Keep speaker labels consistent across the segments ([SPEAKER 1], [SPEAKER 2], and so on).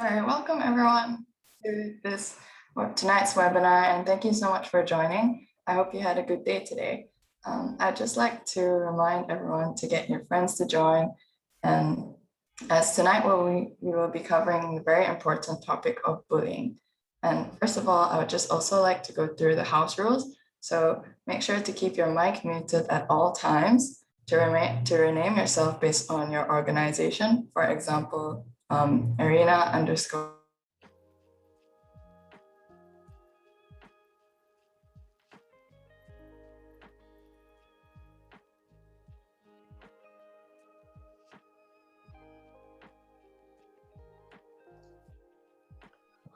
[SPEAKER 1] All right, welcome everyone to tonight's webinar, and thank you so much for joining. I hope you had a good day today. I'd just like to remind everyone to get your friends to join, and as tonight we will be covering the very important topic of bullying. And first of all, I would just also like to go through the house rules. So make sure to keep your mic muted at all times, to rename yourself based on your organization. For example, arena underscore.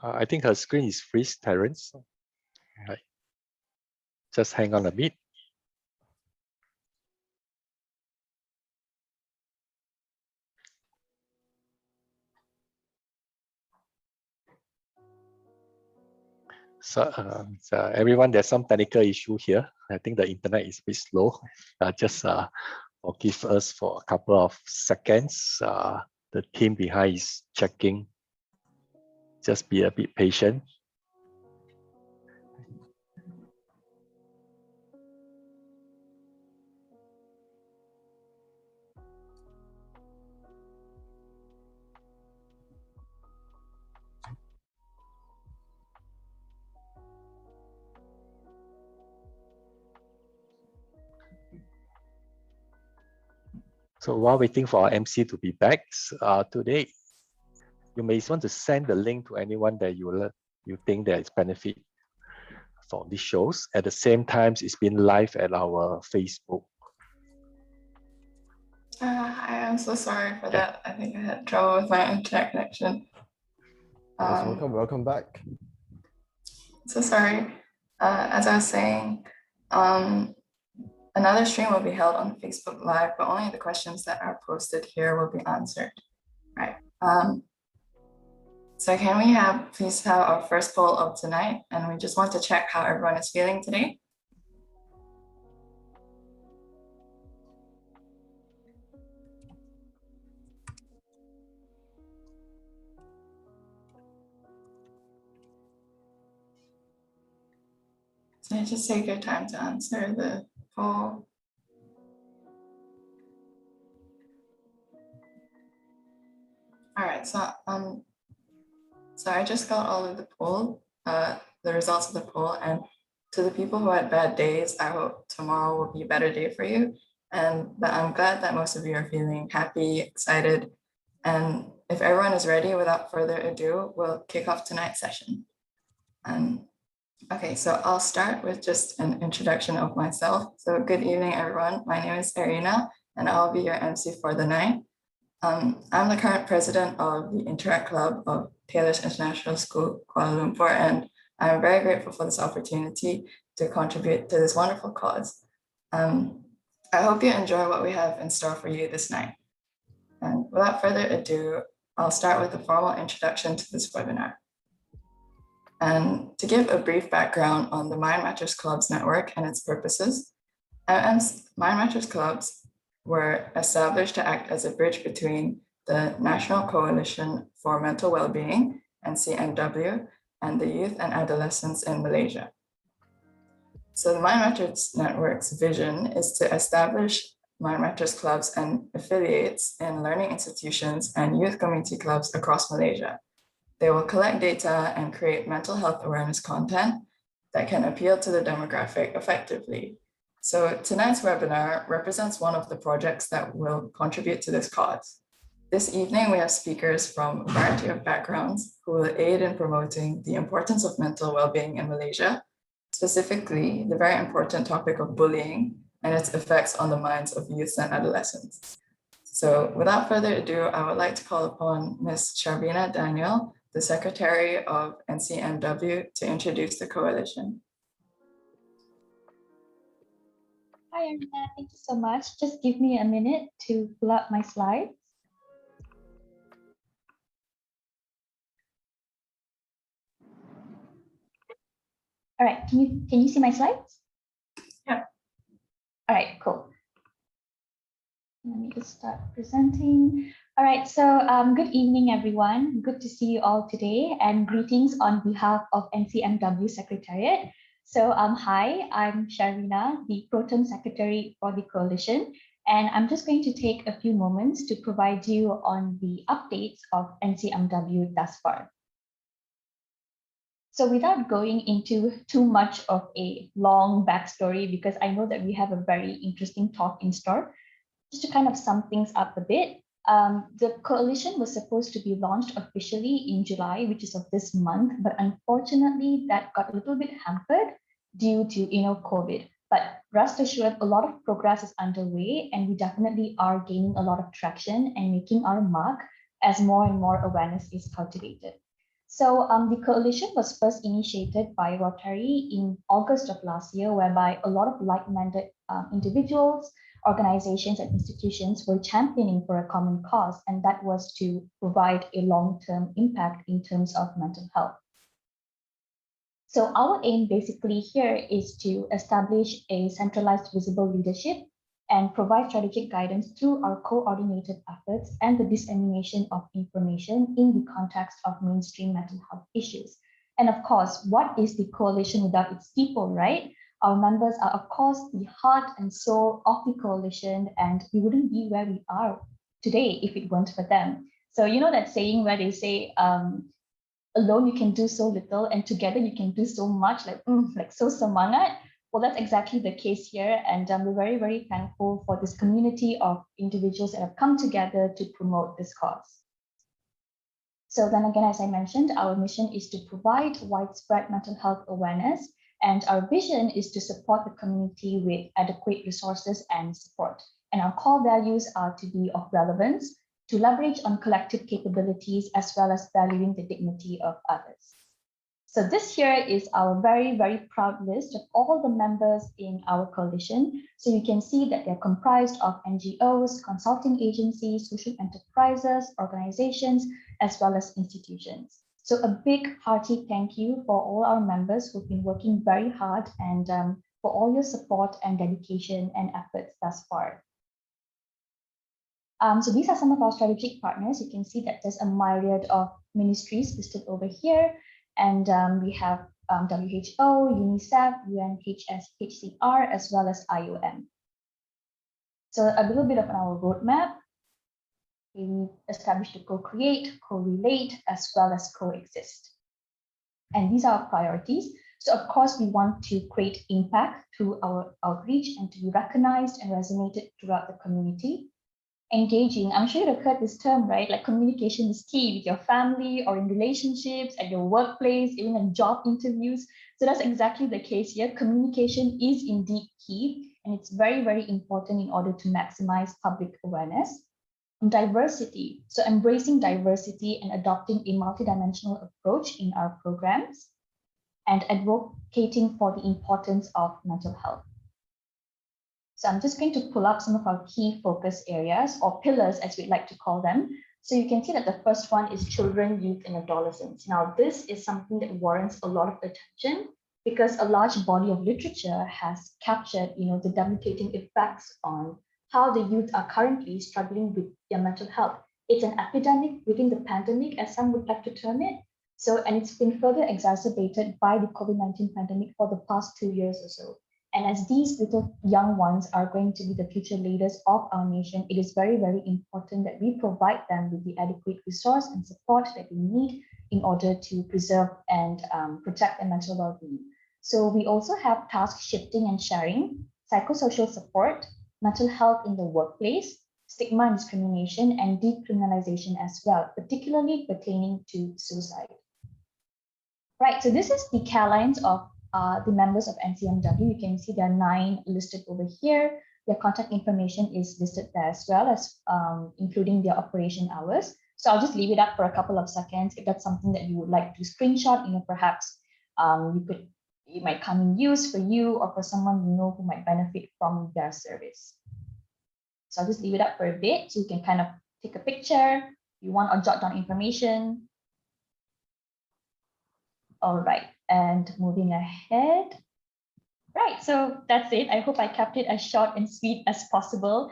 [SPEAKER 2] I think her screen is freeze, Terence. Right. Just hang on a bit. So everyone, there's some technical issue here. I think the internet is a bit slow. Just forgive us for a couple of seconds. The team behind is checking. Just be a bit patient. So while waiting for our MC to be back, today, you may want to send the link to anyone that you think there is benefit for these shows. At the same time, it's been live at our Facebook.
[SPEAKER 1] I am so sorry for that. I think I had trouble with my internet connection.
[SPEAKER 3] Welcome back.
[SPEAKER 1] So sorry. As I was saying, another stream will be held on Facebook Live, but only the questions that are posted here will be answered. Right. So can we please have our first poll of tonight? And we just want to check how everyone is feeling today. So just take your time to answer the poll. All right, so I just got all of the results of the poll, and to the people who had bad days, I hope tomorrow will be a better day for you. But I'm glad that most of you are feeling happy, excited, and if everyone is ready, without further ado, we'll kick off tonight's session. Okay, so I'll start with just an introduction of myself. So good evening, everyone. My name is Arina, and I'll be your MC for the night. I'm the current president of the Interact Club of Taylor's International School, Kuala Lumpur, and I'm very grateful for this opportunity to contribute to this wonderful cause. I hope you enjoy what we have in store for you this night. And without further ado, I'll start with a formal introduction to this webinar. And to give a brief background on the Mind Matters Clubs network and its purposes, Mind Matters Clubs were established to act as a bridge between the National Coalition for Mental Wellbeing, NCMW, and the youth and adolescents in Malaysia. So the Mind Matters Network's vision is to establish Mind Matters Clubs and affiliates in learning institutions and youth community clubs across Malaysia. They will collect data and create mental health awareness content that can appeal to the demographic effectively. So tonight's webinar represents one of the projects that will contribute to this cause. This evening, we have speakers from a variety of backgrounds who will aid in promoting the importance of mental well-being in Malaysia, specifically the very important topic of bullying and its effects on the minds of youth and adolescents. So without further ado, I would like to call upon Ms. Sharbina Daniel, the Secretary of NCMW, to introduce the coalition.
[SPEAKER 4] Hi, Arina. Thank you so much. Just give me a minute to pull up my slides. All right, can you see my slides?
[SPEAKER 1] Yeah.
[SPEAKER 4] All right, cool. Let me just start presenting. All right, so good evening, everyone. Good to see you all today, and greetings on behalf of NCMW Secretariat. So hi, I'm Sharina, the Protem Secretary for the Coalition, and I'm just going to take a few moments to provide you on the updates of NCMW thus far. So without going into too much of a long backstory, because I know that we have a very interesting talk in store, just to kind of sum things up a bit, the coalition was supposed to be launched officially in July, which is of this month, but unfortunately that got a little bit hampered due to COVID. But rest assured, a lot of progress is underway, and we definitely are gaining a lot of traction and making our mark as more and more awareness is cultivated. So the coalition was first initiated by Rotary in August of last year, whereby a lot of like-minded individuals, organizations, and institutions were championing for a common cause, and that was to provide a long-term impact in terms of mental health. So our aim basically here is to establish a centralized visible leadership and provide strategic guidance through our coordinated efforts and the dissemination of information in the context of mainstream mental health issues. And of course, what is the coalition without its people, right? Our members are, of course, the heart and soul of the coalition, and we wouldn't be where we are today if it weren't for them. So you know that saying where they say, alone you can do so little, and together you can do so much, like so semangat. Well, that's exactly the case here, and we're very, very thankful for this community of individuals that have come together to promote this cause. So then again, as I mentioned, our mission is to provide widespread mental health awareness, and our vision is to support the community with adequate resources and support. And our core values are to be of relevance, to leverage on collective capabilities, as well as valuing the dignity of others. So this here is our very, very proud list of all the members in our coalition. So you can see that they're comprised of NGOs, consulting agencies, social enterprises, organizations, as well as institutions. So a big hearty thank you for all our members who've been working very hard, and for all your support and dedication and efforts thus far. So these are some of our strategic partners. You can see that there's a myriad of ministries listed over here. And we have WHO, UNICEF, UNHCR, as well as IOM. So a little bit of our roadmap. We established to co-create, co-relate, as well as coexist. And these are our priorities. So of course, we want to create impact through our outreach and to be recognized and resonated throughout the community. Engaging, I'm sure you've heard this term, right? Like communication is key with your family or in relationships, at your workplace, even in job interviews. So that's exactly the case here. Communication is indeed key, and it's very, very important in order to maximize public awareness. And diversity, so embracing diversity and adopting a multidimensional approach in our programs, and advocating for the importance of mental health. So I'm just going to pull up some of our key focus areas, or pillars as we'd like to call them. So you can see that the first one is children, youth, and adolescents. Now, this is something that warrants a lot of attention because a large body of literature has captured, the devastating effects on how the youth are currently struggling with their mental health. It's an epidemic within the pandemic, as some would like to term it. And it's been further exacerbated by the COVID-19 pandemic for the past 2 years or so. And as these little young ones are going to be the future leaders of our nation, it is very, very important that we provide them with the adequate resource and support that they need in order to preserve and protect their mental well-being. So we also have task shifting and sharing, psychosocial support, mental health in the workplace, stigma and discrimination, and decriminalization as well, particularly pertaining to suicide. Right, so this is the care lines of the members of NCMW. You can see there are 9 listed over here. Their contact information is listed there as well, as including their operation hours. So I'll just leave it up for a couple of seconds. If that's something that you would like to screenshot, perhaps it might come in use for you or for someone who might benefit from their service. So I'll just leave it up for a bit so you can kind of take a picture if you want, or jot down information. All right, and moving ahead. Right, so that's it. I hope I kept it as short and sweet as possible.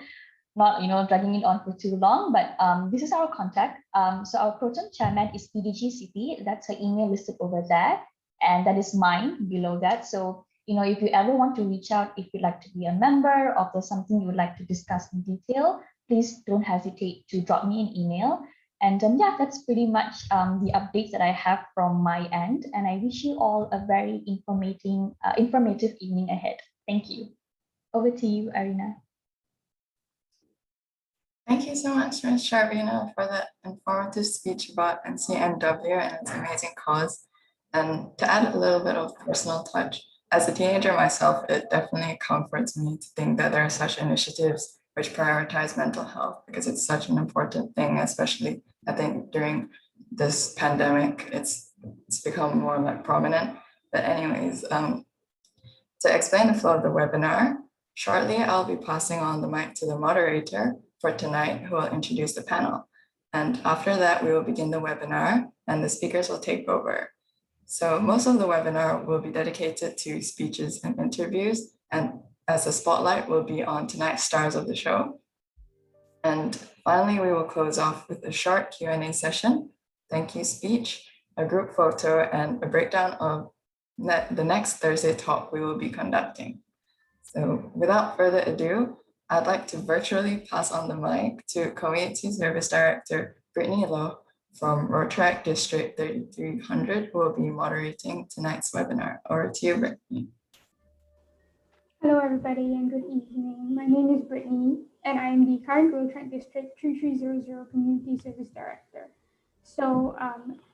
[SPEAKER 4] not dragging it on for too long, but this is our contact. So our proton chairman is PDG City. That's her email listed over there, and that is mine below that. So if you ever want to reach out, if you'd like to be a member, or if there's something you would like to discuss in detail, please don't hesitate to drop me an email. And yeah, that's pretty much the updates that I have from my end. And I wish you all a very informative evening ahead. Thank you. Over to you, Arina.
[SPEAKER 1] Thank you so much, Ms. Sharvina, for that informative speech about NCMW and its amazing cause. And to add a little bit of personal touch, as a teenager myself, it definitely comforts me to think that there are such initiatives which prioritize mental health, because it's such an important thing, especially I think during this pandemic, it's become more like prominent. But anyways, to explain the flow of the webinar, shortly I'll be passing on the mic to the moderator for tonight, who will introduce the panel. And after that, we will begin the webinar and the speakers will take over. So most of the webinar will be dedicated to speeches and interviews, and as the spotlight will be on tonight's stars of the show. And finally, we will close off with a short Q&A session, thank you speech, a group photo, and a breakdown of the next Thursday talk we will be conducting. So without further ado, I'd like to virtually pass on the mic to Community Service Director Brittany Lowe from Rotaract District 3300, who will be moderating tonight's webinar. Over to you, Brittany.
[SPEAKER 5] Hello, everybody, and good evening. My name is Brittany, and I am the current Rotaract District 3300 Community Service Director. So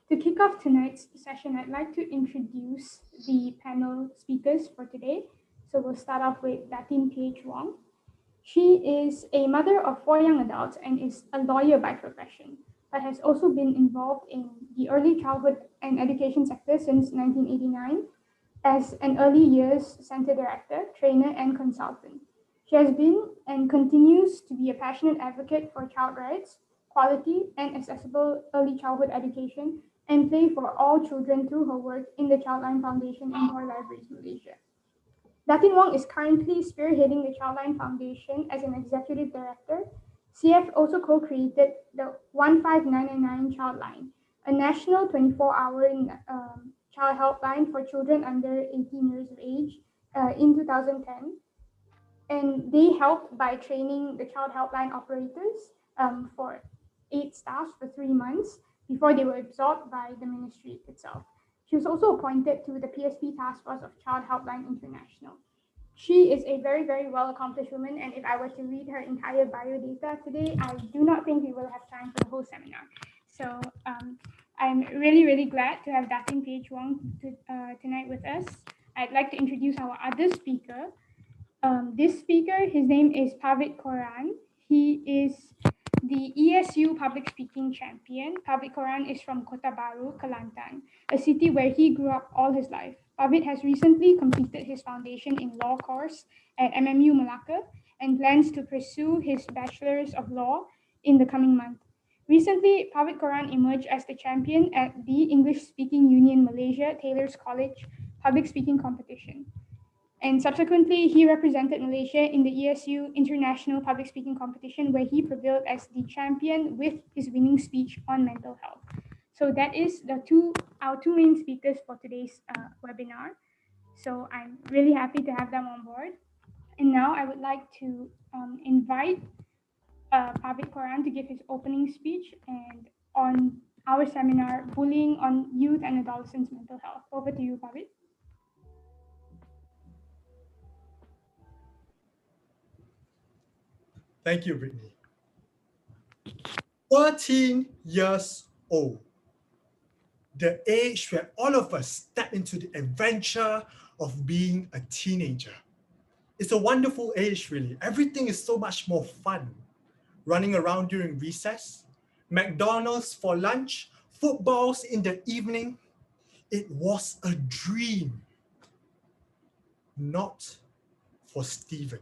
[SPEAKER 5] to kick off tonight's session, I'd like to introduce the panel speakers for today. So we'll start off with Datin P.H. Wong. She is a mother of 4 young adults and is a lawyer by profession, but has also been involved in the early childhood and education sector since 1989 as an early years center director, trainer, and consultant. She has been and continues to be a passionate advocate for child rights, quality, and accessible early childhood education and play for all children through her work in the Childline Foundation and Toy Libraries Malaysia. Datin Wong is currently spearheading the Childline Foundation as an executive director. CF also co-created the 15999 Childline, a national 24-hour child helpline for children under 18 years of age in 2010. And they helped by training the child helpline operators for 8 staff for 3 months before they were absorbed by the ministry itself. She was also appointed to the PSP Task Force of Child Helpline International. She is a very, very well-accomplished woman, and if I were to read her entire biodata today, I do not think we will have time for the whole seminar. So I'm really, really glad to have Datin P.H. Wong tonight with us. I'd like to introduce our other speaker. This speaker, his name is Pavit Koran. He is the ESU public speaking champion. Pavit Koran is from Kota Baru, Kelantan, a city where he grew up all his life. Pavit has recently completed his foundation in law course at MMU Malacca and plans to pursue his bachelor's of law in the coming month. Recently, Pavit Koran emerged as the champion at the English Speaking Union Malaysia Taylor's College public speaking competition. And subsequently, he represented Malaysia in the ESU International Public Speaking Competition, where he prevailed as the champion with his winning speech on mental health. So that is our two main speakers for today's webinar. So I'm really happy to have them on board. And now I would like to invite Pavit Koran to give his opening speech and on our seminar, Bullying on Youth and Adolescents' Mental Health. Over to you, Pavit.
[SPEAKER 6] Thank you, Brittany. 13 years old, the age where all of us step into the adventure of being a teenager. It's a wonderful age, really. Everything is so much more fun. Running around during recess, McDonald's for lunch, footballs in the evening. It was a dream. Not for Stephen.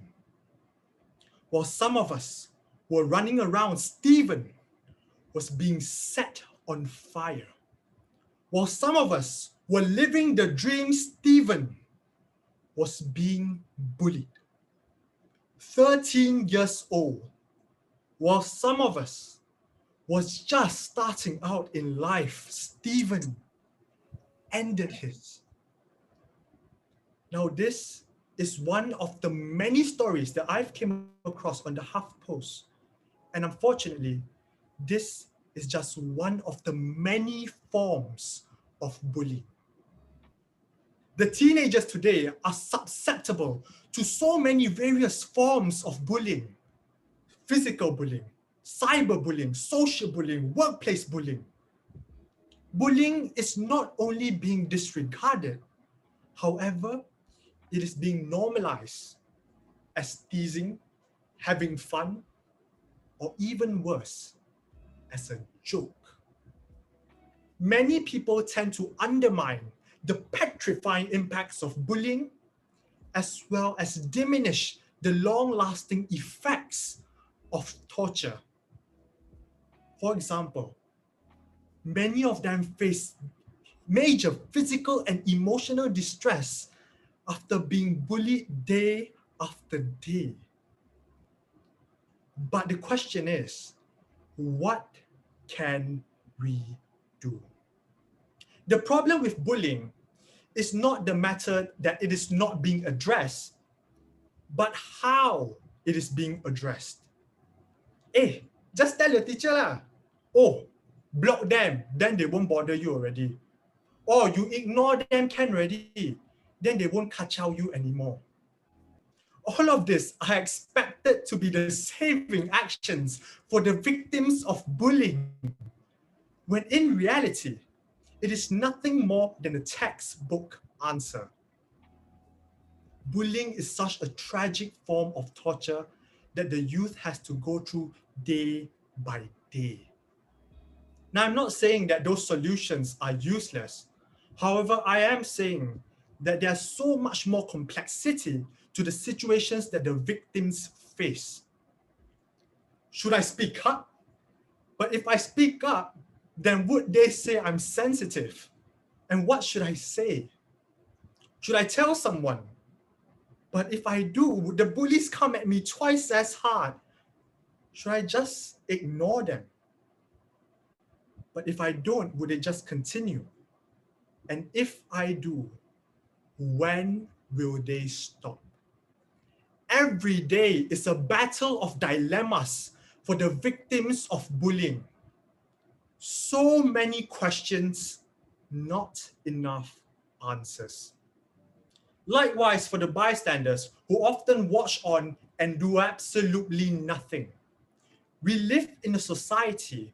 [SPEAKER 6] While some of us were running around, Stephen was being set on fire. While some of us were living the dream, Stephen was being bullied. 13 years old, while some of us was just starting out in life, Stephen ended his. Now, this is one of the many stories that I've came across on the HuffPost. And unfortunately, this is just one of the many forms of bullying. The teenagers today are susceptible to so many various forms of bullying: physical bullying, cyberbullying, social bullying, workplace bullying. Bullying is not only being disregarded, however, it is being normalized as teasing, having fun, or even worse, as a joke. Many people tend to undermine the petrifying impacts of bullying, as well as diminish the long-lasting effects of torture. For example, many of them face major physical and emotional distress after being bullied day after day. But the question is, what can we do? The problem with bullying is not the matter that it is not being addressed, but how it is being addressed. Just tell your teacher lah. Oh, block them, then they won't bother you already. Or you ignore them can already, then they won't kacau you anymore. All of this are expected to be the saving actions for the victims of bullying, when in reality, it is nothing more than a textbook answer. Bullying is such a tragic form of torture that the youth has to go through day by day. Now, I'm not saying that those solutions are useless. However, I am saying that there's so much more complexity to the situations that the victims face. Should I speak up? But if I speak up, then would they say I'm sensitive? And what should I say? Should I tell someone? But if I do, would the bullies come at me twice as hard? Should I just ignore them? But if I don't, would it just continue? And if I do, when will they stop? Every day is a battle of dilemmas for the victims of bullying. So many questions, not enough answers. Likewise, for the bystanders who often watch on and do absolutely nothing. We live in a society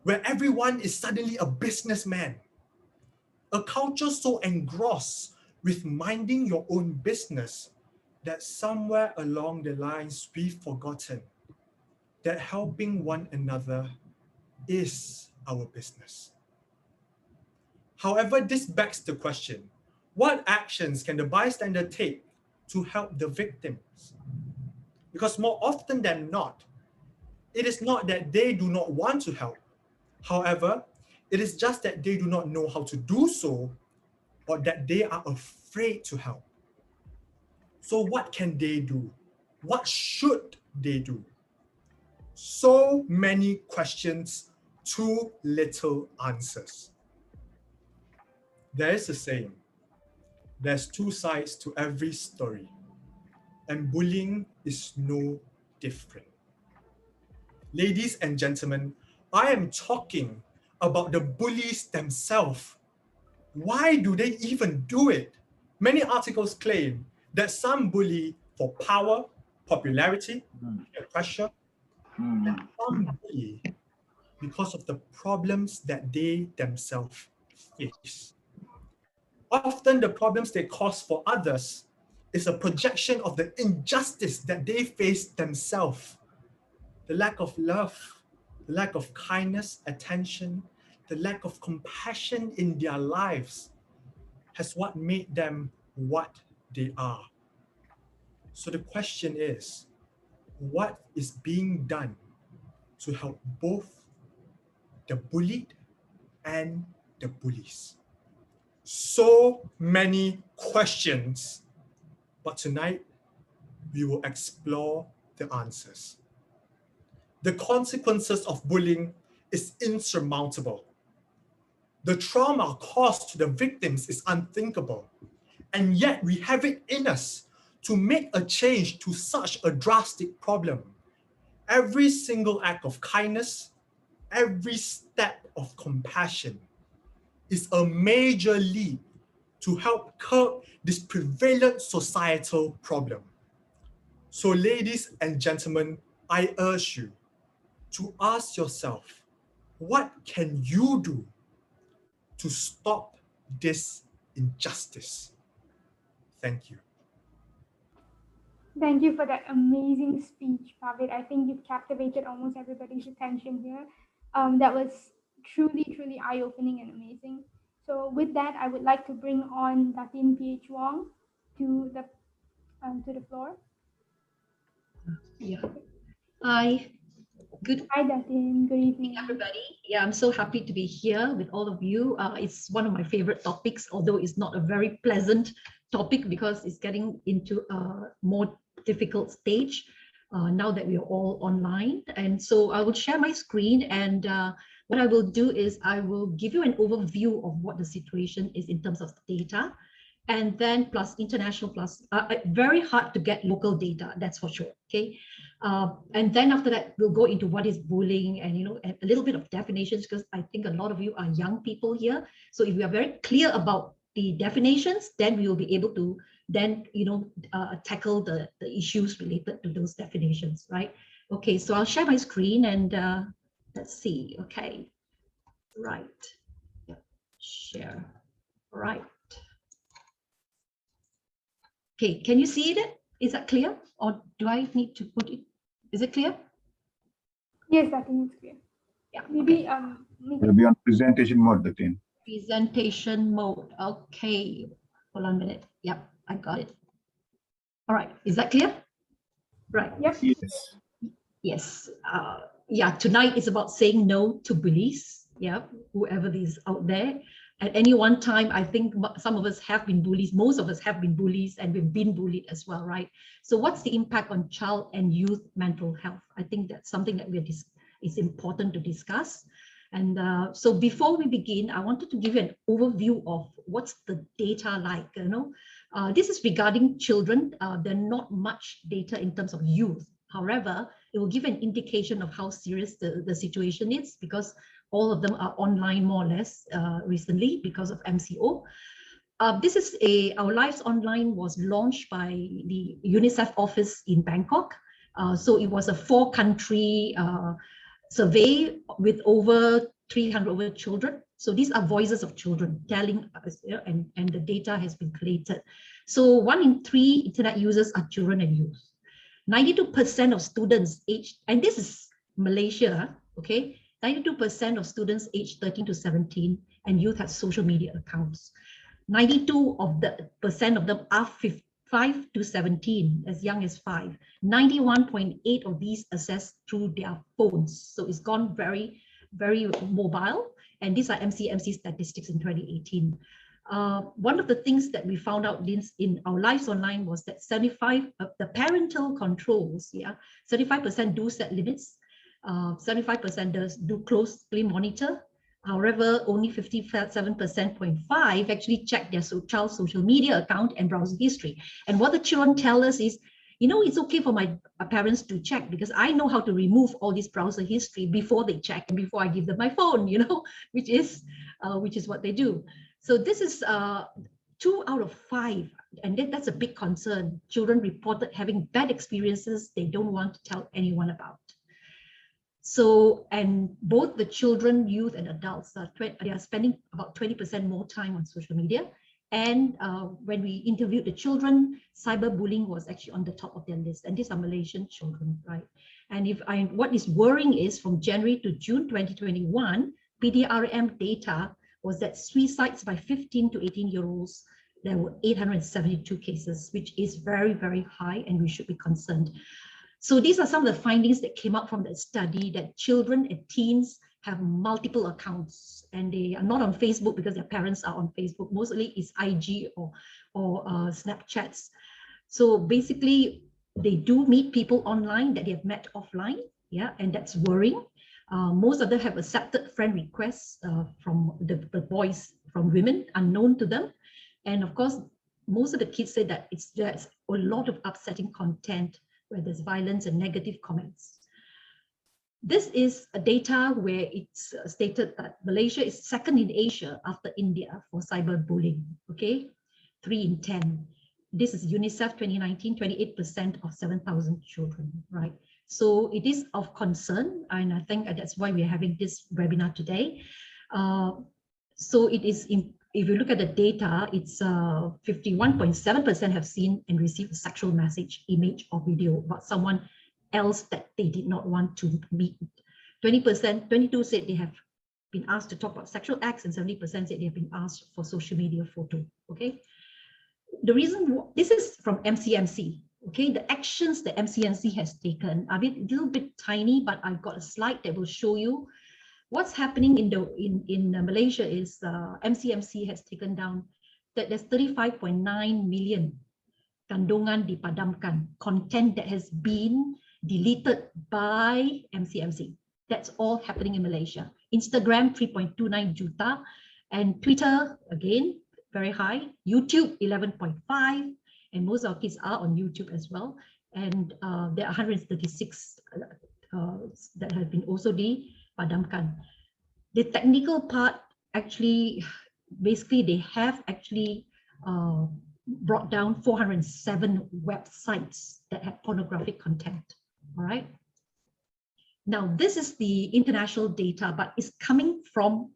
[SPEAKER 6] where everyone is suddenly a businessman. A culture so engrossed with minding your own business that somewhere along the lines we've forgotten that helping one another is our business. However, this begs the question, what actions can the bystander take to help the victims? Because more often than not, it is not that they do not want to help. However, it is just that they do not know how to do so, or that they are afraid to help. So what can they do? What should they do? So many questions, too little answers. There is a saying, there's two sides to every story, and bullying is no different. Ladies and gentlemen, I am talking about the bullies themselves. Why do they even do it? Many articles claim that some bully for power, popularity, peer pressure, and some bully because of the problems that they themselves face. Often the problems they cause for others is a projection of the injustice that they face themselves. The lack of love, the lack of kindness, attention, the lack of compassion in their lives has what made them what they are. So the question is, what is being done to help both the bullied and the bullies? So many questions, but tonight we will explore the answers. the consequences of bullying is insurmountable. The trauma caused to the victims is unthinkable, and yet we have it in us to make a change to such a drastic problem. Every single act of kindness, every step of compassion is a major leap to help curb this prevalent societal problem. So ladies and gentlemen, I urge you to ask yourself, what can you do to stop this injustice? Thank you.
[SPEAKER 5] Thank you for that amazing speech, Pavid. I think you've captivated almost everybody's attention here. That was truly, truly eye-opening and amazing. So with that, I would like to bring on Datin PH Wong to the floor.
[SPEAKER 7] Yeah. Hi.
[SPEAKER 5] Hi, Datin. Good evening,
[SPEAKER 7] everybody. Yeah, I'm so happy to be here with all of you. It's one of my favorite topics, although it's not a very pleasant topic because it's getting into a more difficult stage now that we are all online. And so I will share my screen, and what I will do is I will give you an overview of what the situation is in terms of data, and then plus international, plus very hard to get local data, that's for sure. Okay. And then after that, we'll go into what is bullying and, you know, a little bit of definitions, because I think a lot of you are young people here. So if we are very clear about the definitions, then we will be able to then, you know, tackle the issues related to those definitions, right? Okay, so I'll share my screen and let's see. Okay, right. Yep. Share. Right. Okay, can you see it? Is that clear? Or do I need to put it? Is it clear?
[SPEAKER 5] Yes, Datin, it's clear.
[SPEAKER 7] Yeah.
[SPEAKER 5] Maybe
[SPEAKER 7] okay.
[SPEAKER 8] It'll be on presentation mode, Datin.
[SPEAKER 7] Presentation mode. Okay. Hold on a minute. Yep, I got it. All right. Is that clear? Right.
[SPEAKER 5] Yep.
[SPEAKER 8] Yes.
[SPEAKER 7] Yes. Yeah, tonight is about saying no to bullies. Yeah, whoever is out there. At any one time, I think some of us have been bullies. Most of us have been bullies, and we've been bullied as well, right? So what's the impact on child and youth mental health? I think that's something that is important to discuss. And so before we begin, I wanted to give you an overview of what's the data like. You know, this is regarding children. There's not much data in terms of youth. However, it will give an indication of how serious the situation is, because all of them are online more or less recently because of MCO. This is Our Lives Online was launched by the UNICEF office in Bangkok. So it was a 4-country survey with over 300 children. So these are voices of children telling us, you know, and the data has been collated. So 1 in 3 internet users are children and youth. 92% of students aged, and this is Malaysia, okay? 92% of students aged 13 to 17 and youth have social media accounts. 92% of them are 5 to 17, as young as 5. 91.8 of these access through their phones. So it's gone very, very mobile. And these are MCMC statistics in 2018. One of the things that we found out in Our Lives Online was that 75 of the parental controls, 75% do set limits. 75% do closely monitor. However, only 57.5% actually check their child's social media account and browsing history. And what the children tell us is, you know, it's okay for my parents to check because I know how to remove all this browser history before they check and before I give them my phone, you know, which is what they do. So this is 2 out of 5, and that's a big concern. Children reported having bad experiences they don't want to tell anyone about. So, and both the children, youth, and adults they are spending about 20% more time on social media. And when we interviewed the children, cyberbullying was actually on the top of their list. And these are Malaysian children, right? And what is worrying is from January to June 2021, PDRM data was that suicides by 15 to 18-year-olds, there were 872 cases, which is very, very high, and we should be concerned. So these are some of the findings that came out from that study, that children and teens have multiple accounts, and they are not on Facebook because their parents are on Facebook. Mostly it's IG or Snapchats. So basically, they do meet people online that they have met offline. Yeah, and that's worrying. Most of them have accepted friend requests from the boys, from women unknown to them. And of course, most of the kids say that there's a lot of upsetting content where there's violence and negative comments. This is a data where it's stated that Malaysia is second in Asia after India for cyberbullying, okay? 3 in 10. This is UNICEF 2019, 28% of 7,000 children, right? So it is of concern, and I think that's why we're having this webinar today. So it is, if you look at the data, it's 51.7% have seen and received a sexual message, image, or video about someone else that they did not want to meet. 20%, 22 said they have been asked to talk about sexual acts, and 70% said they have been asked for social media photo. Okay. The reason, this is from MCMC. Okay, the actions that MCMC has taken are a little bit tiny, but I've got a slide that will show you what's happening in Malaysia. Is MCMC has taken down that there's 35.9 million kandungan dipadamkan, content that has been deleted by MCMC. That's all happening in Malaysia. Instagram 3.29 juta, and Twitter again very high. YouTube 11.5, and most of our kids are on YouTube as well. And there are 136 that have been also dipadamkan. The technical part, actually, basically they have actually brought down 407 websites that have pornographic content. All right. Now, this is the international data, but it's coming from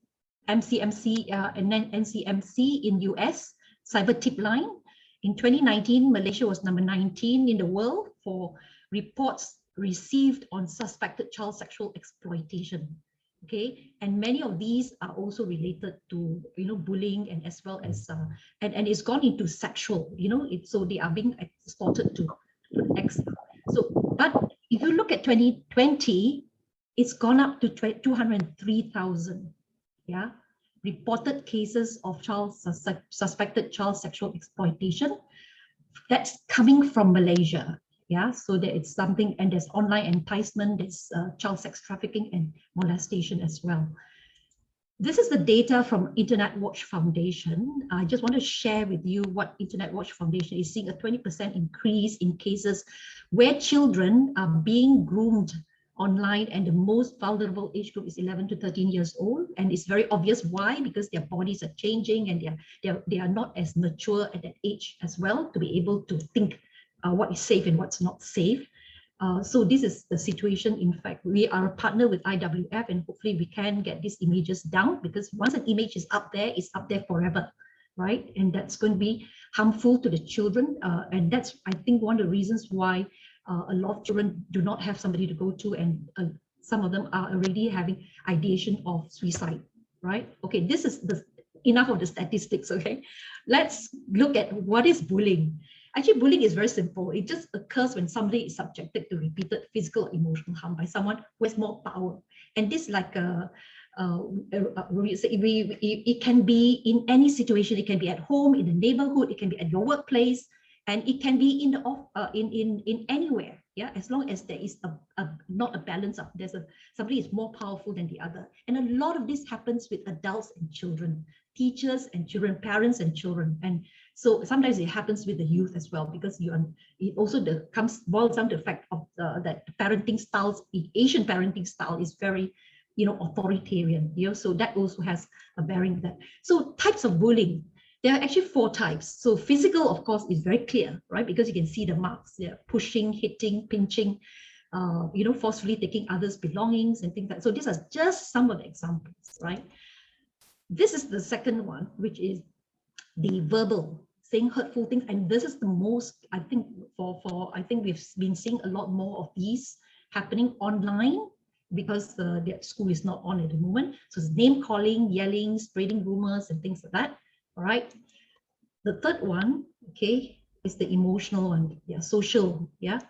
[SPEAKER 7] MCMC and then NCMC in US, Cyber Tip Line. In 2019, Malaysia was number 19 in the world for reports received on suspected child sexual exploitation. Okay, and many of these are also related to, you know, bullying, and as well as and it's gone into sexual, you know, so they are being exported to X. So, but if you look at 2020, it's gone up to 203,000. Yeah, reported cases of suspected child sexual exploitation. That's coming from Malaysia. Yeah, so there is something, and there's online enticement, there's child sex trafficking and molestation as well. This is the data from Internet Watch Foundation. I just want to share with you what Internet Watch Foundation is seeing: a 20% increase in cases where children are being groomed online, and the most vulnerable age group is 11 to 13 years old. And it's very obvious why, because their bodies are changing, and they are not as mature at that age as well to be able to think what is safe and what's not safe. So this is the situation. In fact, we are a partner with IWF, and hopefully we can get these images down, because once an image is up there, it's up there forever, right? And that's going to be harmful to the children. And that's, I think, one of the reasons why a lot of children do not have somebody to go to, and some of them are already having ideation of suicide, right? Okay, this is enough of the statistics, okay? Let's look at what is bullying. Actually, bullying is very simple. It just occurs when somebody is subjected to repeated physical or emotional harm by someone who has more power. And this, like it can be in any situation. It can be at home, in the neighborhood, it can be at your workplace, and it can be in the in anywhere. Yeah, as long as there is not a balance of somebody is more powerful than the other. And a lot of this happens with adults and children, teachers and children, parents and children. And so sometimes it happens with the youth as well, because it also boils down to the fact of that parenting styles, the Asian parenting style is very, you know, authoritarian. You know, so that also has a bearing with that. So types of bullying. There are actually 4 types. So physical, of course, is very clear, right? Because you can see the marks. Yeah, pushing, hitting, pinching, you know, forcefully taking others' belongings and things like that. So these are just some of the examples, right? This is the second one, which is the verbal, saying hurtful things. And this is the most, I think, I think we've been seeing a lot more of these happening online, because the school is not on at the moment. So it's name calling, yelling, spreading rumors and things like that. All right. The third one, okay, is the emotional one. Yeah, social. Yeah.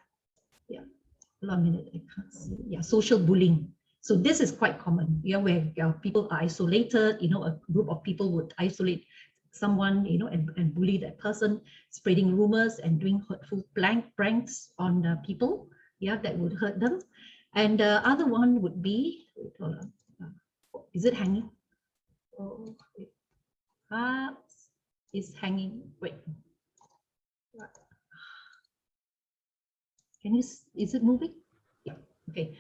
[SPEAKER 7] Hold on a minute, I can't see. Yeah, social bullying. So this is quite common. Yeah, where people are isolated. You know, a group of people would isolate someone, you know, and bully that person, spreading rumors and doing hurtful pranks on people. Yeah, that would hurt them. And the other one would be, wait, hold on. Is it hanging? Oh, wait. It's hanging. Wait. Can you, is it moving? Yeah, okay.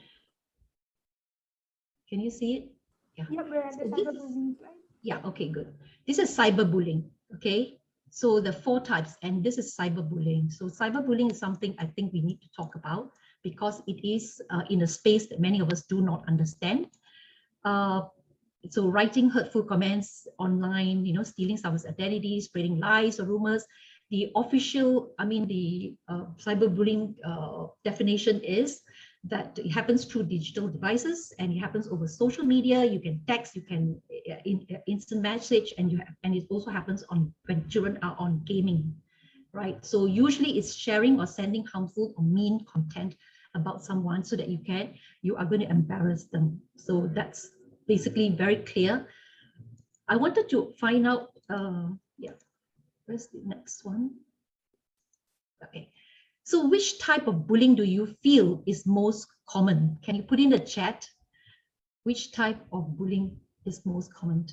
[SPEAKER 7] Can you see it? Yeah.
[SPEAKER 5] Yep, we're at the cyberbullying slide.
[SPEAKER 7] Yeah, okay, good. This is cyberbullying, okay? So the 4 types, and this is cyberbullying. So cyberbullying is something I think we need to talk about because it is in a space that many of us do not understand. So writing hurtful comments online, stealing someone's identity, spreading lies or rumors. The official, the cyberbullying definition is that it happens through digital devices and it happens over social media. You can text, you can instant message, and it also happens when children are on gaming, right? So usually it's sharing or sending harmful or mean content about someone so that you are going to embarrass them. So that's basically very clear. I wanted to find out, where's the next one? Okay. So which type of bullying do you feel is most common? Can you put in the chat? Which type of bullying is most common?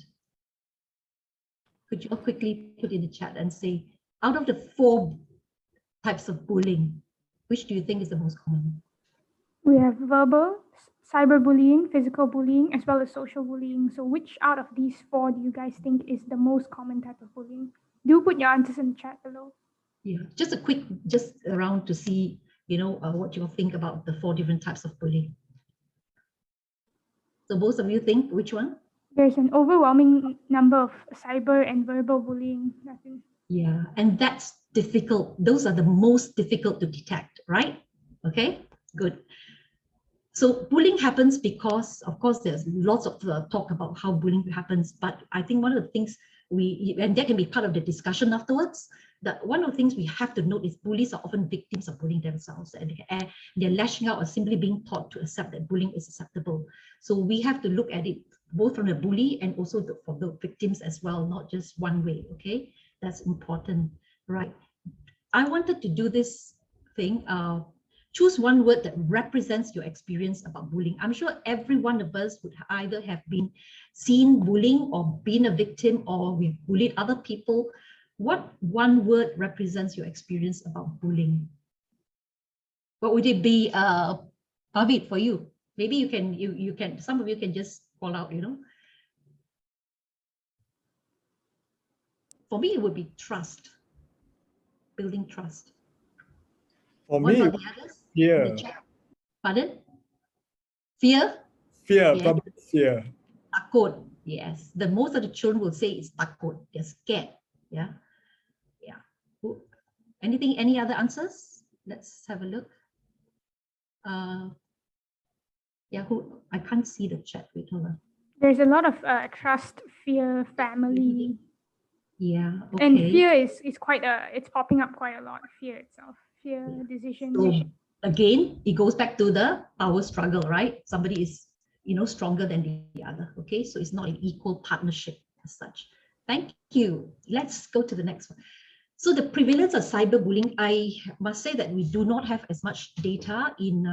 [SPEAKER 7] Could you quickly put in the chat and say, out of the 4 types of bullying, which do you think is the most common?
[SPEAKER 5] We have verbal, cyberbullying, physical bullying, as well as social bullying. So which out of these 4 do you guys think is the most common type of bullying? Do put your answers in the chat below.
[SPEAKER 7] Yeah, just around to see, what you think about the 4 different types of bullying. So both of you think which one?
[SPEAKER 5] There's an overwhelming number of cyber and verbal bullying.
[SPEAKER 7] Yeah, and that's difficult. Those are the most difficult to detect, right? Okay, good. So bullying happens because, of course, there's lots of talk about how bullying happens, but I think one of the things and that can be part of the discussion afterwards, that one of the things we have to note is bullies are often victims of bullying themselves, and they're lashing out or simply being taught to accept that bullying is acceptable. So we have to look at it both from the bully and also for the victims as well, not just one way, okay? That's important, right? I wanted to do this thing, choose one word that represents your experience about bullying. I'm sure every one of us would either have been seen bullying or been a victim, or we've bullied other people. What one word represents your experience about bullying? What would it be, Pavid, for you? Maybe you can, some of you can just call out, For me, it would be trust, building trust.
[SPEAKER 6] For
[SPEAKER 7] What
[SPEAKER 6] me,
[SPEAKER 7] about the others?
[SPEAKER 6] fear.
[SPEAKER 7] Pardon? Fear?
[SPEAKER 6] Fear,
[SPEAKER 7] Yeah.
[SPEAKER 6] public fear.
[SPEAKER 7] Takut, yes. The most of the children will say is takut. They're scared. Yeah. Yeah. Any other answers? Let's have a look. Yeah, I can't see the chat. Wait, hold on.
[SPEAKER 5] There's a lot of trust, fear, family.
[SPEAKER 7] Yeah. Okay.
[SPEAKER 5] And fear is quite it's popping up quite a lot. Fear itself, fear, decision.
[SPEAKER 7] So again, it goes back to the power struggle, right? Somebody is, stronger than the other. Okay, so it's not an equal partnership as such. Thank you. Let's go to the next one. So the prevalence of cyberbullying, I must say that we do not have as much data in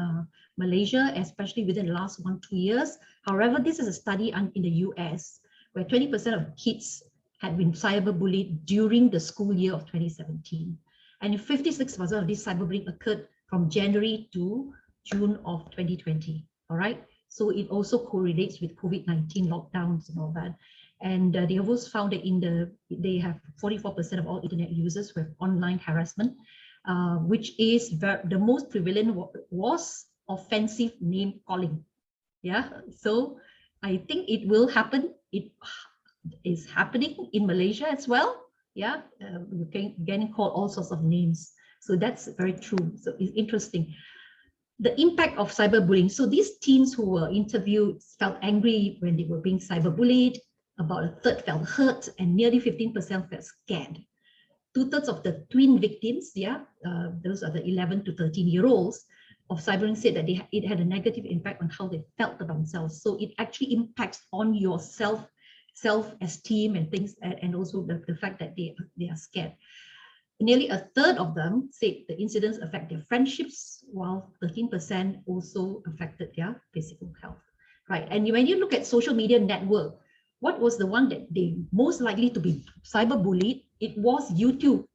[SPEAKER 7] Malaysia, especially within the last 1-2 years. However, this is a study in the US where 20% of kids had been cyberbullied during the school year of 2017. And 56% of this cyberbullying occurred from January to June of 2020, all right? So it also correlates with COVID-19 lockdowns and all that. And they have also found that they have 44% of all internet users with online harassment, which is the most prevalent was offensive name calling. Yeah, so I think it will happen. It is happening in Malaysia as well. Yeah, you're getting called all sorts of names. So that's very true. So it's interesting. The impact of cyberbullying. So these teens who were interviewed felt angry when they were being cyberbullied. About a third felt hurt, and nearly 15% felt scared. 2/3 of the twin victims, those are the 11 to 13-year-olds of cyberbullying, said that it had a negative impact on how they felt about themselves. So it actually impacts on your self-esteem and things, and also the fact that they are scared. nearly a third of them said the incidents affect their friendships, while 13% also affected their physical health, right? And when you look at social media network, what was the one that they most likely to be cyberbullied? It was YouTube.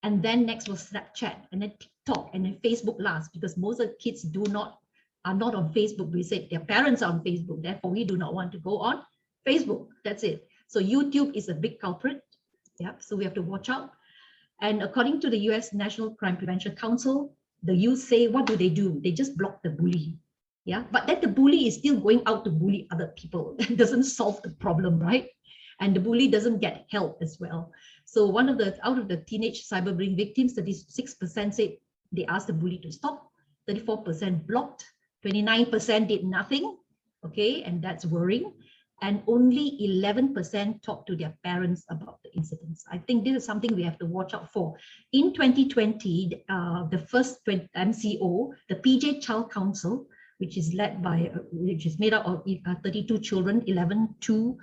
[SPEAKER 7] And then next was Snapchat, and then TikTok, and then Facebook last, because most of the kids are not on Facebook. We said their parents are on Facebook, therefore we do not want to go on Facebook. That's it. So YouTube is a big culprit. Yeah, so we have to watch out. And according to the US National Crime Prevention Council, the youth say, what do? They just block the bully. Yeah, but then the bully is still going out to bully other people. That doesn't solve the problem, right? And the bully doesn't get help as well. So out of the teenage cyberbullying victims, 36% said they asked the bully to stop, 34% blocked, 29% did nothing, okay, and that's worrying. And only 11% talked to their parents about the incidents. I think this is something we have to watch out for. In 2020, the first MCO, the PJ Child Council, which is made up of 32 children, 11 to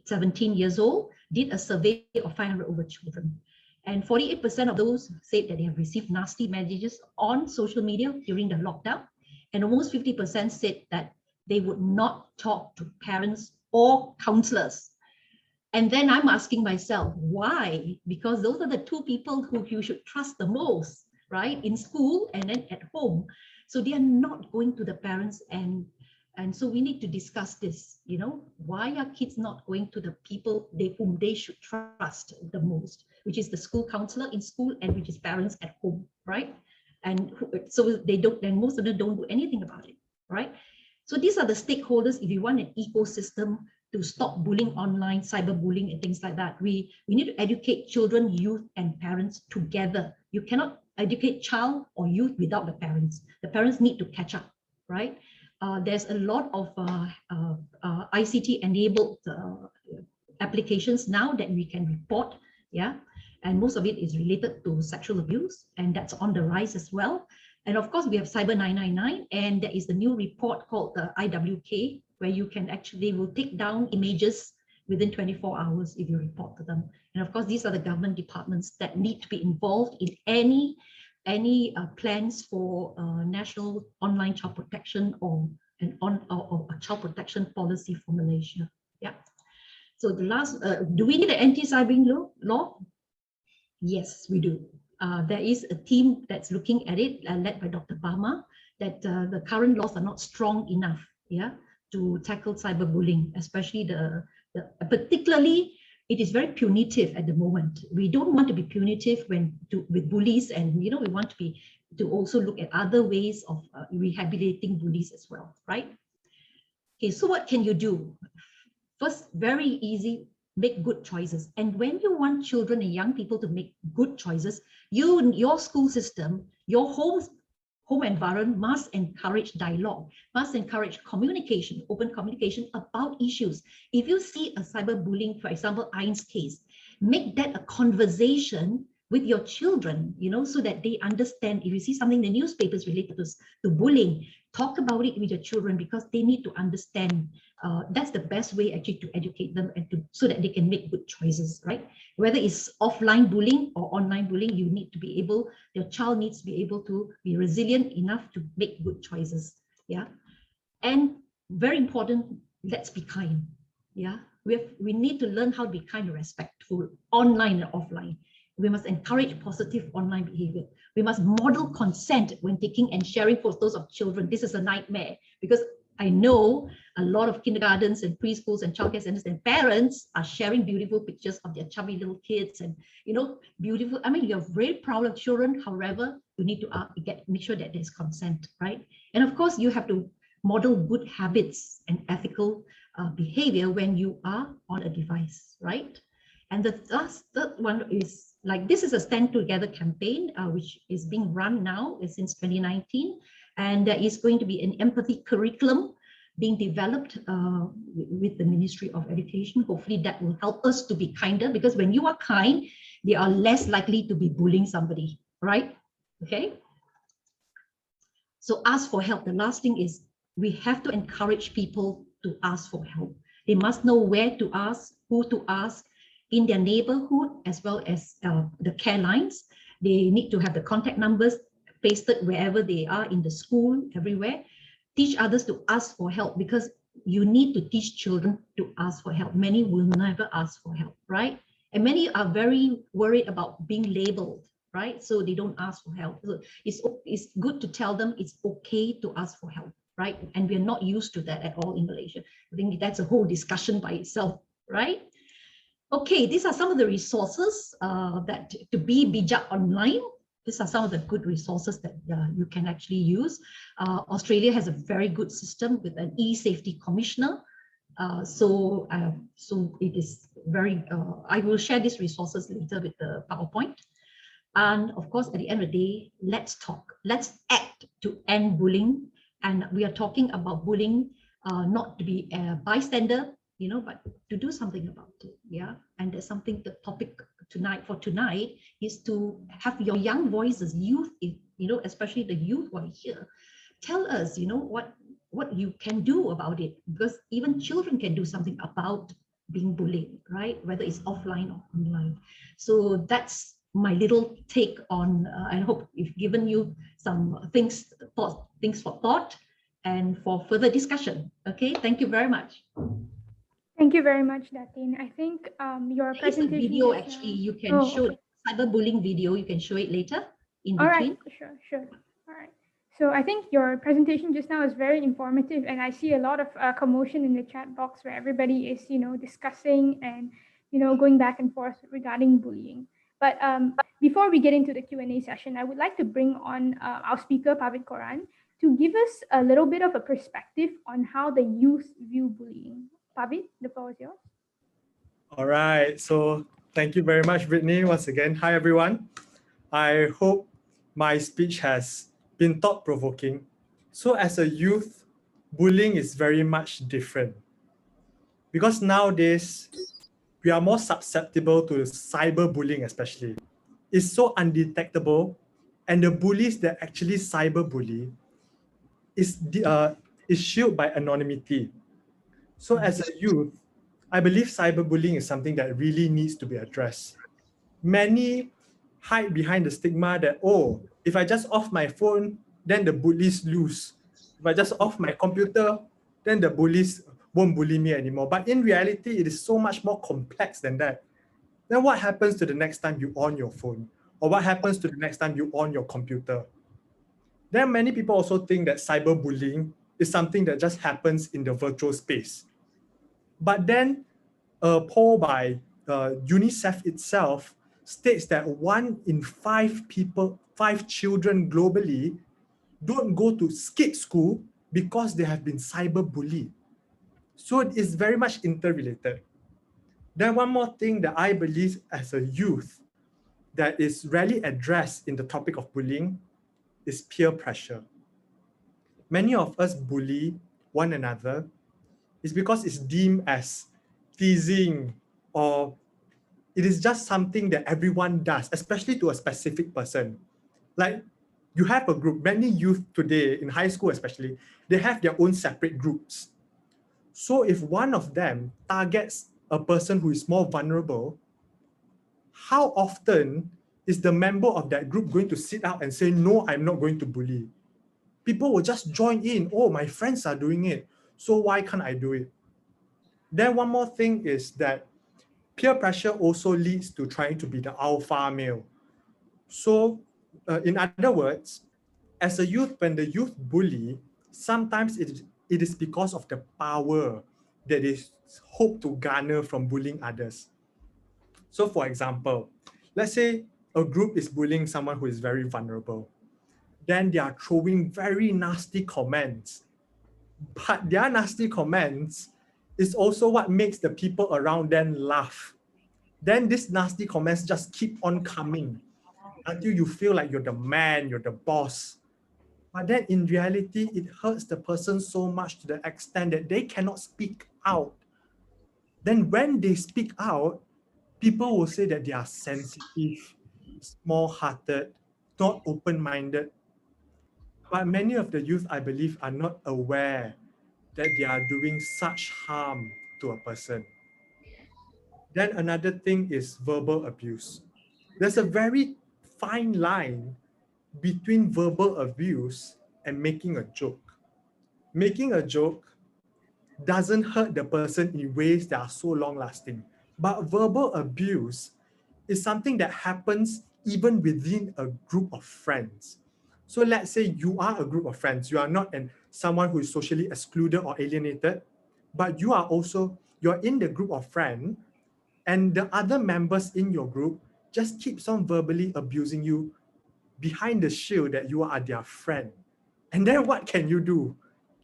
[SPEAKER 7] 17 years old, did a survey of 500 over children. And 48% of those said that they have received nasty messages on social media during the lockdown. And almost 50% said that they would not talk to parents or counselors. And then I'm asking myself, why? Because those are the two people who you should trust the most, right? In school and then at home. So they are not going to the parents, and so we need to discuss this, you know, why are kids not going to the people whom they should trust the most, which is the school counselor in school and which is parents at home, right? And so they don't, then most of them don't do anything about it, right? So these are the stakeholders. If you want an ecosystem to stop bullying online, cyberbullying and things like that, we need to educate children, youth and parents together. You cannot educate child or youth without the parents. The parents need to catch up, right? There's a lot of ICT enabled applications now that we can report, yeah, and most of it is related to sexual abuse, and that's on the rise as well. And of course, we have Cyber 999, and there is the new report called the IWK, where you can actually will take down images within 24 hours if you report to them. And of course, these are the government departments that need to be involved in any plans for national online child protection or a child protection policy for Malaysia. Yeah. So the last, do we need an anti-cyberbullying law? Yes, we do. There is a team that's looking at it, led by Dr. Bama, that the current laws are not strong enough, yeah, to tackle cyberbullying, especially particularly it is very punitive at the moment. We don't want to be punitive with bullies, and you know, we want to also look at other ways of rehabilitating bullies as well, right? Okay, so what can you do? First, very easy, make good choices. And when you want children and young people to make good choices, your school system, your home environment must encourage dialogue, must encourage communication, open communication about issues. If you see a cyberbullying, for example, Ain's case, make that a conversation with your children, you know, so that they understand. If you see something in the newspapers related to bullying, talk about it with your children, because they need to understand. That's the best way actually to educate them and so that they can make good choices, right? Whether it's offline bullying or online bullying, your child needs to be able to be resilient enough to make good choices. Yeah. And very important, let's be kind. Yeah. We need to learn how to be kind and respectful online and offline. We must encourage positive online behavior. We must model consent when taking and sharing photos of children. This is a nightmare, because I know a lot of kindergartens and preschools and childcare centers and parents are sharing beautiful pictures of their chubby little kids and, you know, beautiful. I mean, you're very proud of children. However, you need to make sure that there's consent, right? And of course, you have to model good habits and ethical behavior when you are on a device, right? And the third one is, like, this is a Stand Together campaign, which is being run now since 2019. And there is going to be an empathy curriculum being developed with the Ministry of Education. Hopefully that will help us to be kinder, because when you are kind, they are less likely to be bullying somebody, right? Okay. So ask for help. The last thing is, we have to encourage people to ask for help. They must know where to ask, who to ask, in their neighborhood as well as the care lines. They need to have the contact numbers pasted wherever they are in the school, everywhere. Teach others to ask for help, because you need to teach children to ask for help. Many will never ask for help, right? And many are very worried about being labeled, right? So they don't ask for help. So it's good to tell them it's okay to ask for help, right? And we're not used to that at all in Malaysia. I think that's a whole discussion by itself, right? Okay, these are some of the resources that to be bijak online. These are some of the good resources that you can actually use. Australia has a very good system with an e-safety commissioner. So it is very, I will share these resources later with the PowerPoint. And of course, at the end of the day, let's talk, let's act to end bullying. And we are talking about bullying, not to be a bystander, you know, but to do something about it. Yeah. And there's something, the topic tonight is to have your young voices, youth, you know, especially the youth who are here, tell us, you know, what you can do about it, because even children can do something about being bullied, right? Whether it's offline or online. So that's my little take on, I hope we've given you some things for thought and for further discussion. Okay, thank you very much.
[SPEAKER 5] Thank you very much, Datin. I think your presentation
[SPEAKER 7] video actually, you can show
[SPEAKER 5] okay.
[SPEAKER 7] cyberbullying video, you can show it later in
[SPEAKER 5] All
[SPEAKER 7] between.
[SPEAKER 5] right, sure. All right. So I think your presentation just now is very informative, and I see a lot of commotion in the chat box where everybody is, you know, discussing and, you know, going back and forth regarding bullying. But before we get into the Q&A session, I would like to bring on our speaker, Pavit Koran, to give us a little bit of a perspective on how the youth view bullying. Pavit, the floor is yours.
[SPEAKER 6] All right, so thank you very much, Brittany. Once again, hi everyone. I hope my speech has been thought-provoking. So as a youth, bullying is very much different. Because nowadays, we are more susceptible to cyberbullying especially. It's so undetectable, and the bullies that actually cyberbully is shielded by anonymity. So as a youth, I believe cyberbullying is something that really needs to be addressed. Many hide behind the stigma that, oh, if I just off my phone, then the bullies lose. If I just off my computer, then the bullies won't bully me anymore. But in reality, it is so much more complex than that. Then what happens to the next time you on your phone? Or what happens to the next time you on your computer? Then many people also think that cyberbullying is something that just happens in the virtual space. But then a poll by UNICEF itself states that 1 in 5 children globally don't go to skip school because they have been cyberbullied. So it is very much interrelated. Then one more thing that I believe as a youth that is rarely addressed in the topic of bullying is peer pressure. Many of us bully one another is because it's deemed as teasing, or it is just something that everyone does, especially to a specific person. Like you have a group, many youth today in high school especially, they have their own separate groups. So if one of them targets a person who is more vulnerable, how often is the member of that group going to sit out and say, no, I'm not going to bully? People will just join in. Oh, my friends are doing it, so why can't I do it? Then one more thing is that peer pressure also leads to trying to be the alpha male. So in other words, as a youth, when the youth bully, sometimes it is because of the power that is hoped to garner from bullying others. So for example, let's say a group is bullying someone who is very vulnerable. Then they are throwing very nasty comments. But their nasty comments is also what makes the people around them laugh. Then these nasty comments just keep on coming until you feel like you're the man, you're the boss. But then in reality, it hurts the person so much to the extent that they cannot speak out. Then when they speak out, people will say that they are sensitive, small-hearted, not open-minded. But many of the youth, I believe, are not aware that they are doing such harm to a person. Then another thing is verbal abuse. There's a very fine line between verbal abuse and making a joke. Making a joke doesn't hurt the person in ways that are so long lasting. But verbal abuse is something that happens even within a group of friends. So let's say you are a group of friends. You are not someone who is socially excluded or alienated, but you're in the group of friends, and the other members in your group just keeps on verbally abusing you behind the shield that you are their friend. And then what can you do?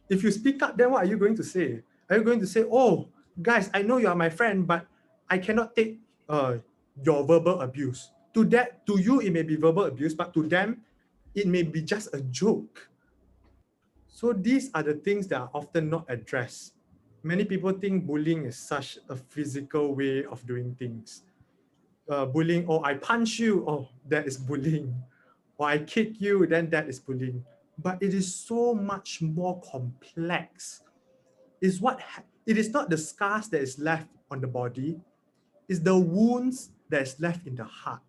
[SPEAKER 6] If you speak up, then what are you going to say? Are you going to say, oh, guys, I know you are my friend, but I cannot take your verbal abuse. To you, it may be verbal abuse, but to them, it may be just a joke. So these are the things that are often not addressed. Many people think bullying is such a physical way of doing things. Bullying, oh, I punch you, oh, that is bullying. Or I kick you, then that is bullying. But it is so much more complex. It is not the scars that is left on the body, it's the wounds that is left in the heart.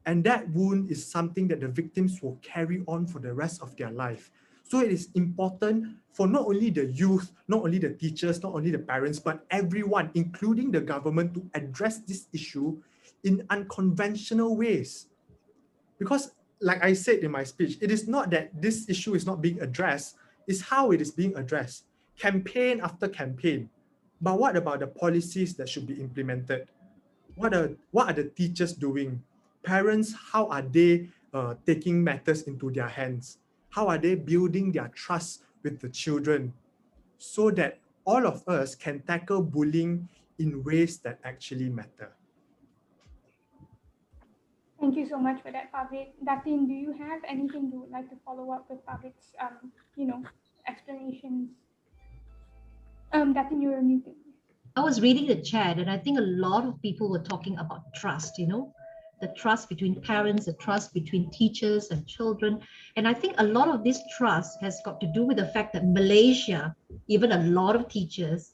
[SPEAKER 6] And that wound is something that the victims will carry on for the rest of their life. So it is important for not only the youth, not only the teachers, not only the parents, but everyone, including the government, to address this issue in unconventional ways. Because, like I said in my speech, it is not that this issue is not being addressed, it's how it is being addressed. Campaign after campaign. But what about the policies that should be implemented? What are the teachers doing? Parents, how are they taking matters into their hands? How are they building their trust with the children so that all of us can tackle bullying in ways that actually matter?
[SPEAKER 5] Thank you so much for that, Pavit. Datin, do you have anything you would like to follow up with Pavit's, explanations? Datin, you were muted.
[SPEAKER 7] I was reading the chat, and I think a lot of people were talking about trust, the trust between parents, the trust between teachers and children. And I think a lot of this trust has got to do with the fact that Malaysia, even a lot of teachers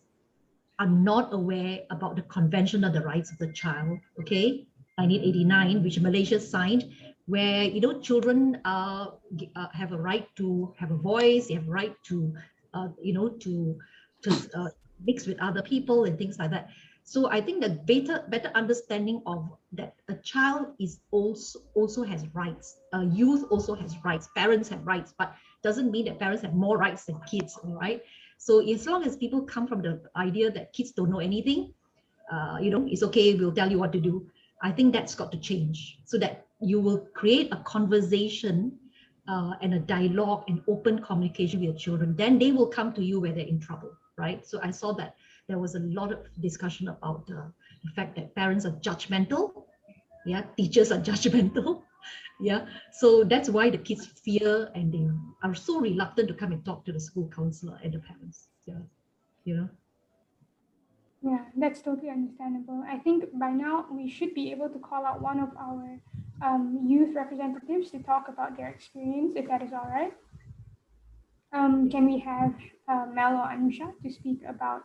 [SPEAKER 7] are not aware about the Convention on the Rights of the Child, okay, 1989, which Malaysia signed, where, children have a right to have a voice, they have a right to, to mix with other people and things like that. So I think that better understanding of that a child is also has rights, youth also has rights, parents have rights, but doesn't mean that parents have more rights than kids, all right? So as long as people come from the idea that kids don't know anything, it's okay, we'll tell you what to do. I think that's got to change so that you will create a conversation and a dialogue and open communication with your children. Then they will come to you when they're in trouble, right? So I saw that there was a lot of discussion about the fact that parents are judgmental, yeah, teachers are judgmental, yeah. So that's why the kids fear and they are so reluctant to come and talk to the school counselor and the parents, yeah.
[SPEAKER 5] Yeah, that's totally understandable. I think by now we should be able to call out one of our youth representatives to talk about their experience, if that is all right. Can we have Mel or Anusha to speak about?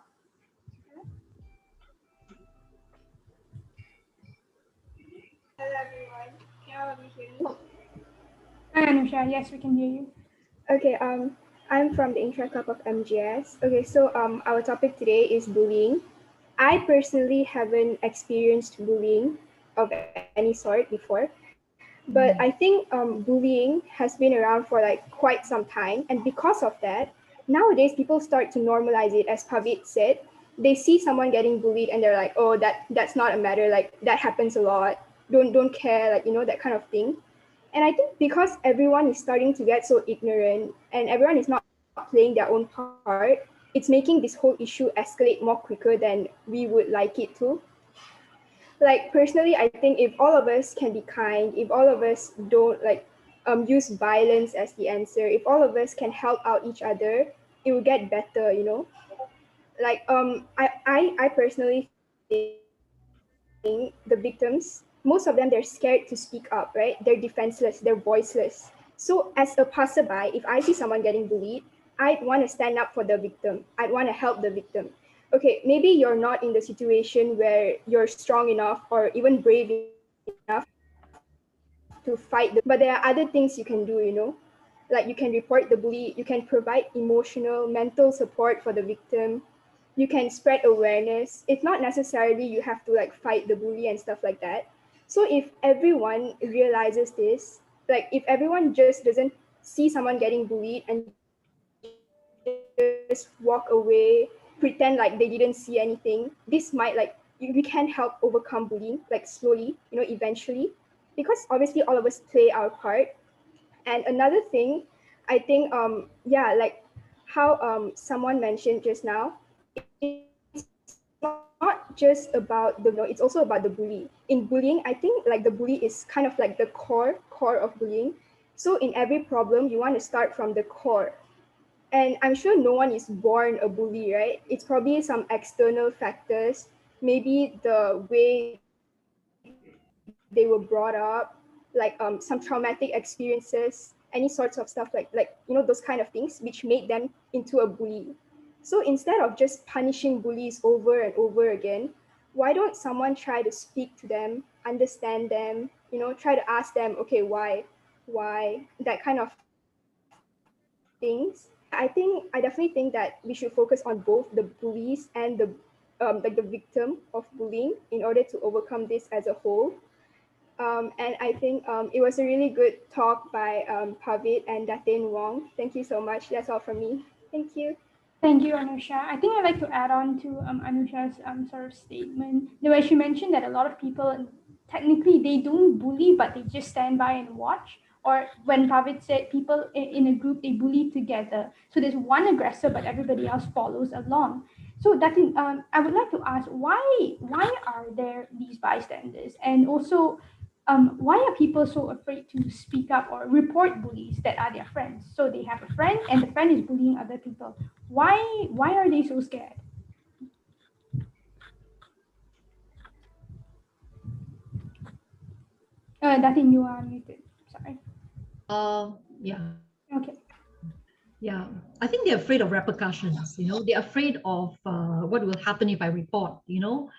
[SPEAKER 9] Hello everyone, can all of you hear me?
[SPEAKER 5] Hi Anusha, yes, we can hear you.
[SPEAKER 9] Okay, I'm from the Intra Club of MGS. Okay, so our topic today is bullying. I personally haven't experienced bullying of any sort before, but I think bullying has been around for like quite some time, and because of that, nowadays people start to normalize it. As Pavit said, they see someone getting bullied and they're like, oh, that's not a matter, like that happens a lot. Don't care, like that kind of thing. And I think because everyone is starting to get so ignorant and everyone is not playing their own part, it's making this whole issue escalate more quicker than we would like it to. Like personally, I think if all of us can be kind, if all of us don't use violence as the answer, if all of us can help out each other, it will get better, Like I personally think the victims, most of them, they're scared to speak up, right? They're defenseless, they're voiceless. So as a passerby, if I see someone getting bullied, I'd want to stand up for the victim. I'd want to help the victim. okay, maybe you're not in the situation where you're strong enough or even brave enough to fight, but there are other things you can do, you know, like you can report the bully, you can provide emotional, mental support for the victim, you can spread awareness. It's not necessarily you have to like fight the bully and stuff like that. So if everyone realizes this, like if everyone just doesn't see someone getting bullied and just walk away, pretend like they didn't see anything, this might like we can help overcome bullying like slowly, you know, eventually, because obviously all of us play our part. And another thing, I think, yeah, like how someone mentioned just now, it's not just about the, you know, it's also about the bully. In bullying, I think like the bully is kind of like the core of bullying. So in every problem, you want to start from the core. And I'm sure no one is born a bully, right? It's probably some external factors, maybe the way they were brought up, like some traumatic experiences, any sorts of stuff like you know, those kind of things which made them into a bully. So instead of just punishing bullies over and over again, why don't someone try to speak to them, understand them, you know, try to ask them, okay, why, that kind of things. I definitely think that we should focus on both the bullies and the like the victim of bullying in order to overcome this as a whole. And I think it was a really good talk by Pavit and Datin Wong. Thank you so much. That's all from me. Thank you.
[SPEAKER 5] Thank you, Anusha. I think I'd like to add on to Anusha's sort of statement, the way she mentioned that a lot of people, technically, they don't bully, but they just stand by and watch. Or when Pavit said people in a group, they bully together. So there's one aggressor, but everybody else follows along. So that I would like to ask, why are there these bystanders? And also, why are people so afraid to speak up or report bullies that are their friends? So they have a friend and the friend is bullying other people. Why are they so scared? Datin, you are muted. Sorry.
[SPEAKER 7] Yeah.
[SPEAKER 5] Okay.
[SPEAKER 7] Yeah, I think they're afraid of repercussions. You know, they're afraid of what will happen if I report. You know,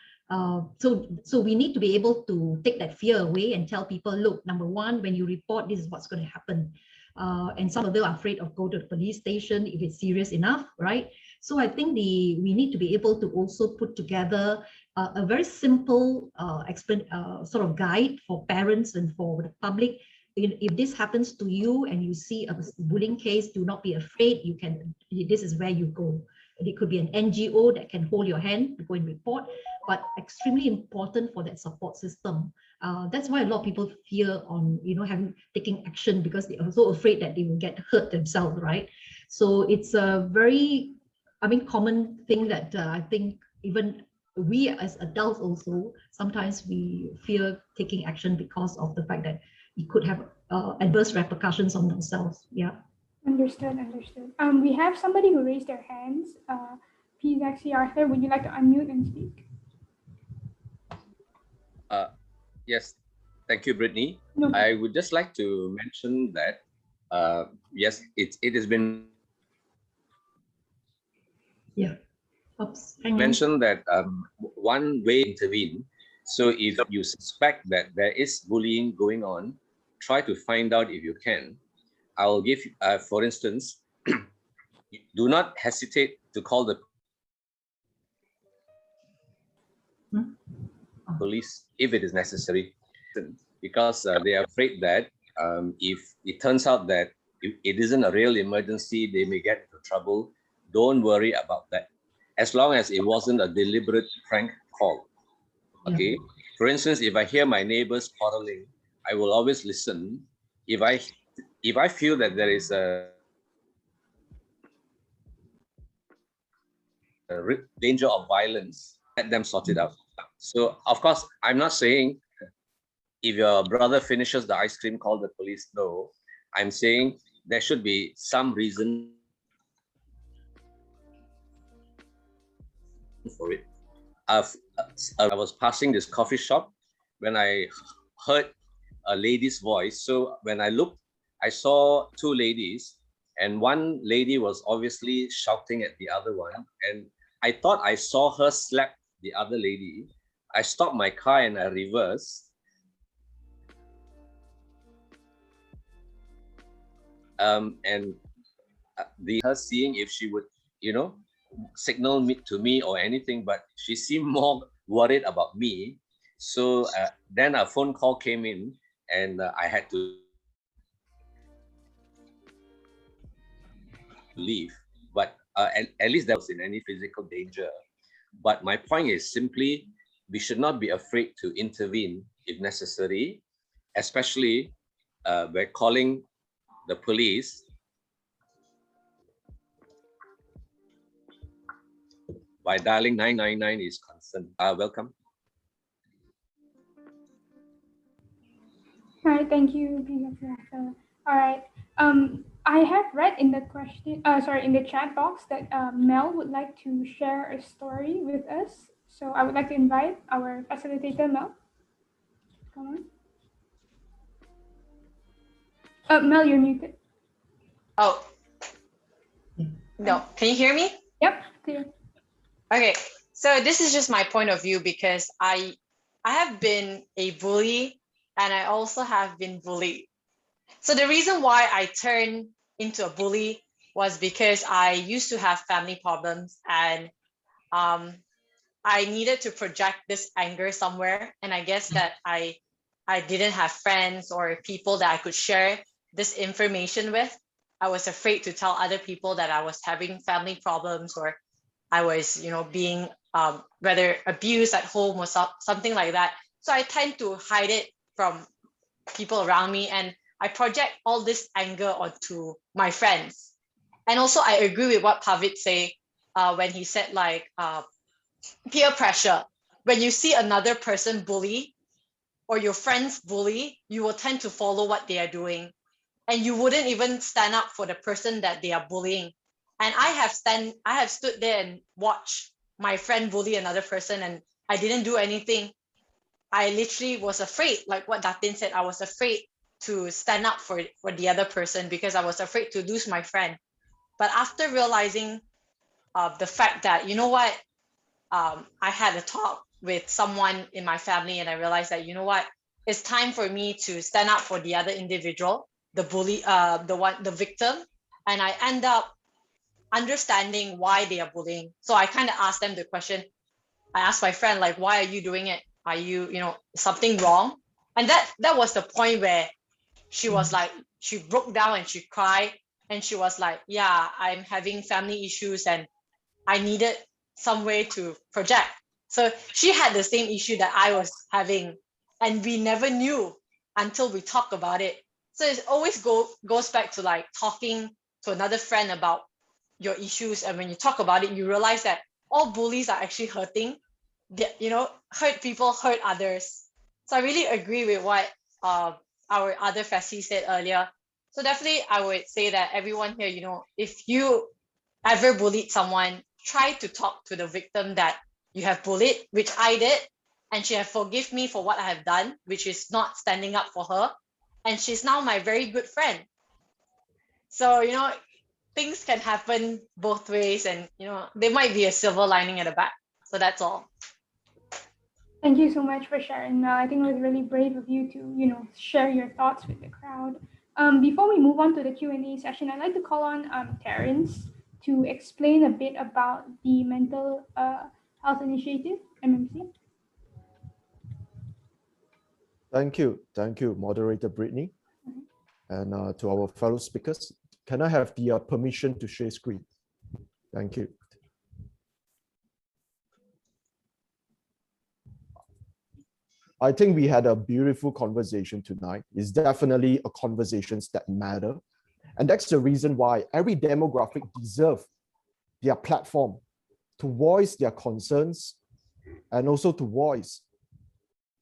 [SPEAKER 7] so we need to be able to take that fear away and tell people, look, number one, when you report, this is what's going to happen. And some of them are afraid of go to the police station if it's serious enough, right? So I think we need to be able to also put together a very simple sort of guide for parents and for the public. If this happens to you and you see a bullying case, do not be afraid. This is where you go. It could be an NGO that can hold your hand to go and report, but extremely important for that support system. That's why a lot of people fear on, you know, taking action, because they are so afraid that they will get hurt themselves, right? So it's a very, common thing that I think even we as adults also, sometimes we fear taking action because of the fact that it could have adverse repercussions on themselves. Yeah.
[SPEAKER 5] Understood. We have somebody who raised their hands. Please, actually, Arthur, would you like to unmute and speak?
[SPEAKER 10] Yes, thank you, Brittany.
[SPEAKER 5] No.
[SPEAKER 10] I would just like to mention that yes, it has been mentioned that one way to intervene. So if you suspect that there is bullying going on, try to find out if you can. I will give, for instance, do not hesitate to call the police if it is necessary, because they are afraid that if it turns out that it isn't a real emergency, they may get into trouble. Don't worry about that, as long as it wasn't a deliberate prank call. Okay. For instance, if I hear my neighbors quarreling, I will always listen. If I feel that there is a danger of violence, let them sort it out. So of course, I'm not saying if your brother finishes the ice cream, call the police. No, I'm saying there should be some reason for it. I was passing this coffee shop when I heard a lady's voice. So when I looked, I saw two ladies, and one lady was obviously shouting at the other one, and I thought I saw her slap the other lady. I stopped my car and I reversed. And her seeing if she would, signal me to me or anything, but she seemed more worried about me. So then a phone call came in, and I had to leave. But at least there was in any physical danger. But my point is simply, we should not be afraid to intervene if necessary, especially by calling the police. By dialing 999 is concerned. Welcome.
[SPEAKER 5] All right, thank you, All right. I have read in the in the chat box that Mel would like to share a story with us. So I would like to invite our facilitator, Mel. Come on. Mel, you're muted.
[SPEAKER 11] Oh, no, can you hear me?
[SPEAKER 5] Yep, clear.
[SPEAKER 11] Okay, so this is just my point of view because I have been a bully and I also have been bullied. So the reason why I turned into a bully was because I used to have family problems and I needed to project this anger somewhere. And I guess that I didn't have friends or people that I could share this information with. I was afraid to tell other people that I was having family problems or I was, being whether abused at home or something like that. So I tend to hide it from people around me and I project all this anger onto my friends. And also I agree with what Pavid said when he said peer pressure. When you see another person bully or your friends bully, you will tend to follow what they are doing. And you wouldn't even stand up for the person that they are bullying. And I have stood there and watched my friend bully another person and I didn't do anything. I literally was afraid, like what Datin said, I was afraid to stand up for the other person because I was afraid to lose my friend. But after realizing the fact that, I had a talk with someone in my family and I realized that, it's time for me to stand up for the other individual, the bully, the victim. And I end up understanding why they are bullying. So I kind of asked them the question. I asked my friend, like, why are you doing it? Are you, something wrong? And that was the point where she was like, she broke down and she cried. And she was like, yeah, I'm having family issues and I needed some way to project. So she had the same issue that I was having. And we never knew until we talked about it. So it always goes back to like talking to another friend about your issues. And when you talk about it, you realize that all bullies are actually hurting. Hurt people, hurt others. So I really agree with what our other Fassi said earlier. So definitely I would say that everyone here, if you ever bullied someone, try to talk to the victim that you have bullied, which I did. And she have forgive me for what I have done, which is not standing up for her. And she's now my very good friend. So, things can happen both ways and, there might be a silver lining at the back. So that's all.
[SPEAKER 5] Thank you so much for sharing, Mel. I think it was really brave of you to, share your thoughts with the crowd. Before we move on to the Q&A session, I'd like to call on Terrence to explain a bit about the Mental Health Initiative, MMC.
[SPEAKER 3] Thank you, Moderator Brittany. And to our fellow speakers, can I have the permission to share screen? Thank you. I think we had a beautiful conversation tonight. It's definitely a conversations that matter. And that's the reason why every demographic deserves their platform to voice their concerns and also to voice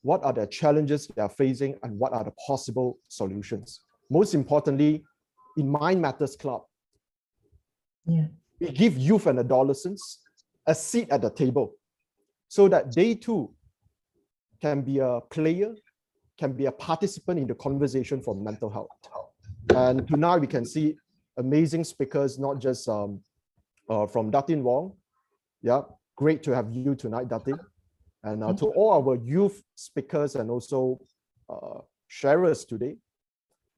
[SPEAKER 3] what are the challenges they are facing and what are the possible solutions. Most importantly, in Mind Matters Club, we give youth and adolescents a seat at the table so that they too can be a player, can be a participant in the conversation for mental health. And tonight we can see amazing speakers, not just from Datin Wong, Yeah, great to have you tonight, Datin. And to all our youth speakers and also sharers today,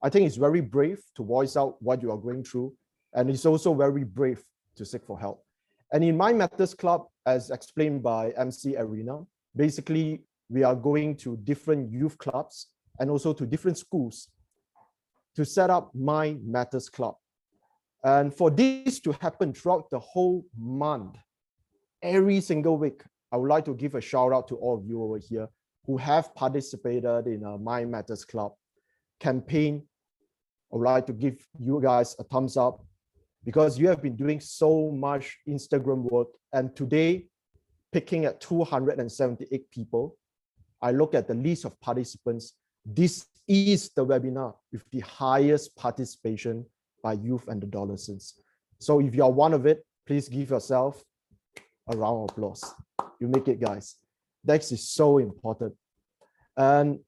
[SPEAKER 3] I think it's very brave to voice out what you are going through. And it's also very brave to seek for help. And in My Matters Club, as explained by MC Arena, basically, we are going to different youth clubs and also to different schools to set up My Matters Club. And for this to happen throughout the whole month, every single week, I would like to give a shout out to all of you over here who have participated in a My Matters Club campaign. I would like to give you guys a thumbs up because you have been doing so much Instagram work. And today, picking at 278 people, I look at the list of participants. This is the webinar with the highest participation by youth and adolescents. So if you're one of it, please give yourself a round of applause. You make it, guys. That is so important. And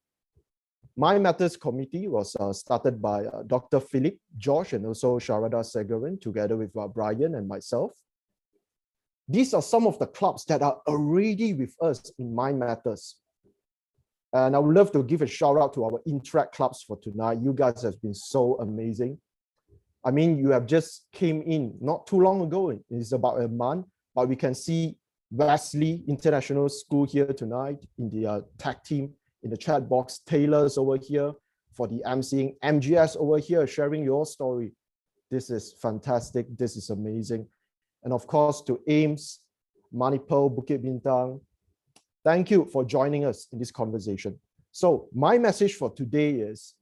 [SPEAKER 3] My Matters Committee was started by Dr. Philip George and also Sharada Segaran, together with Brian and myself. These are some of the clubs that are already with us in My Matters. And I would love to give a shout out to our Interact clubs for tonight. You guys have been so amazing. I mean, you have just came in not too long ago. It's about a month, but we can see Wesley International School here tonight in the tag team, in the chat box. Taylor's over here for the emceeing. MGS over here sharing your story. This is fantastic. This is amazing. And of course, to Ames, Manipal, Bukit Bintang, thank you for joining us in this conversation. So my message for today is,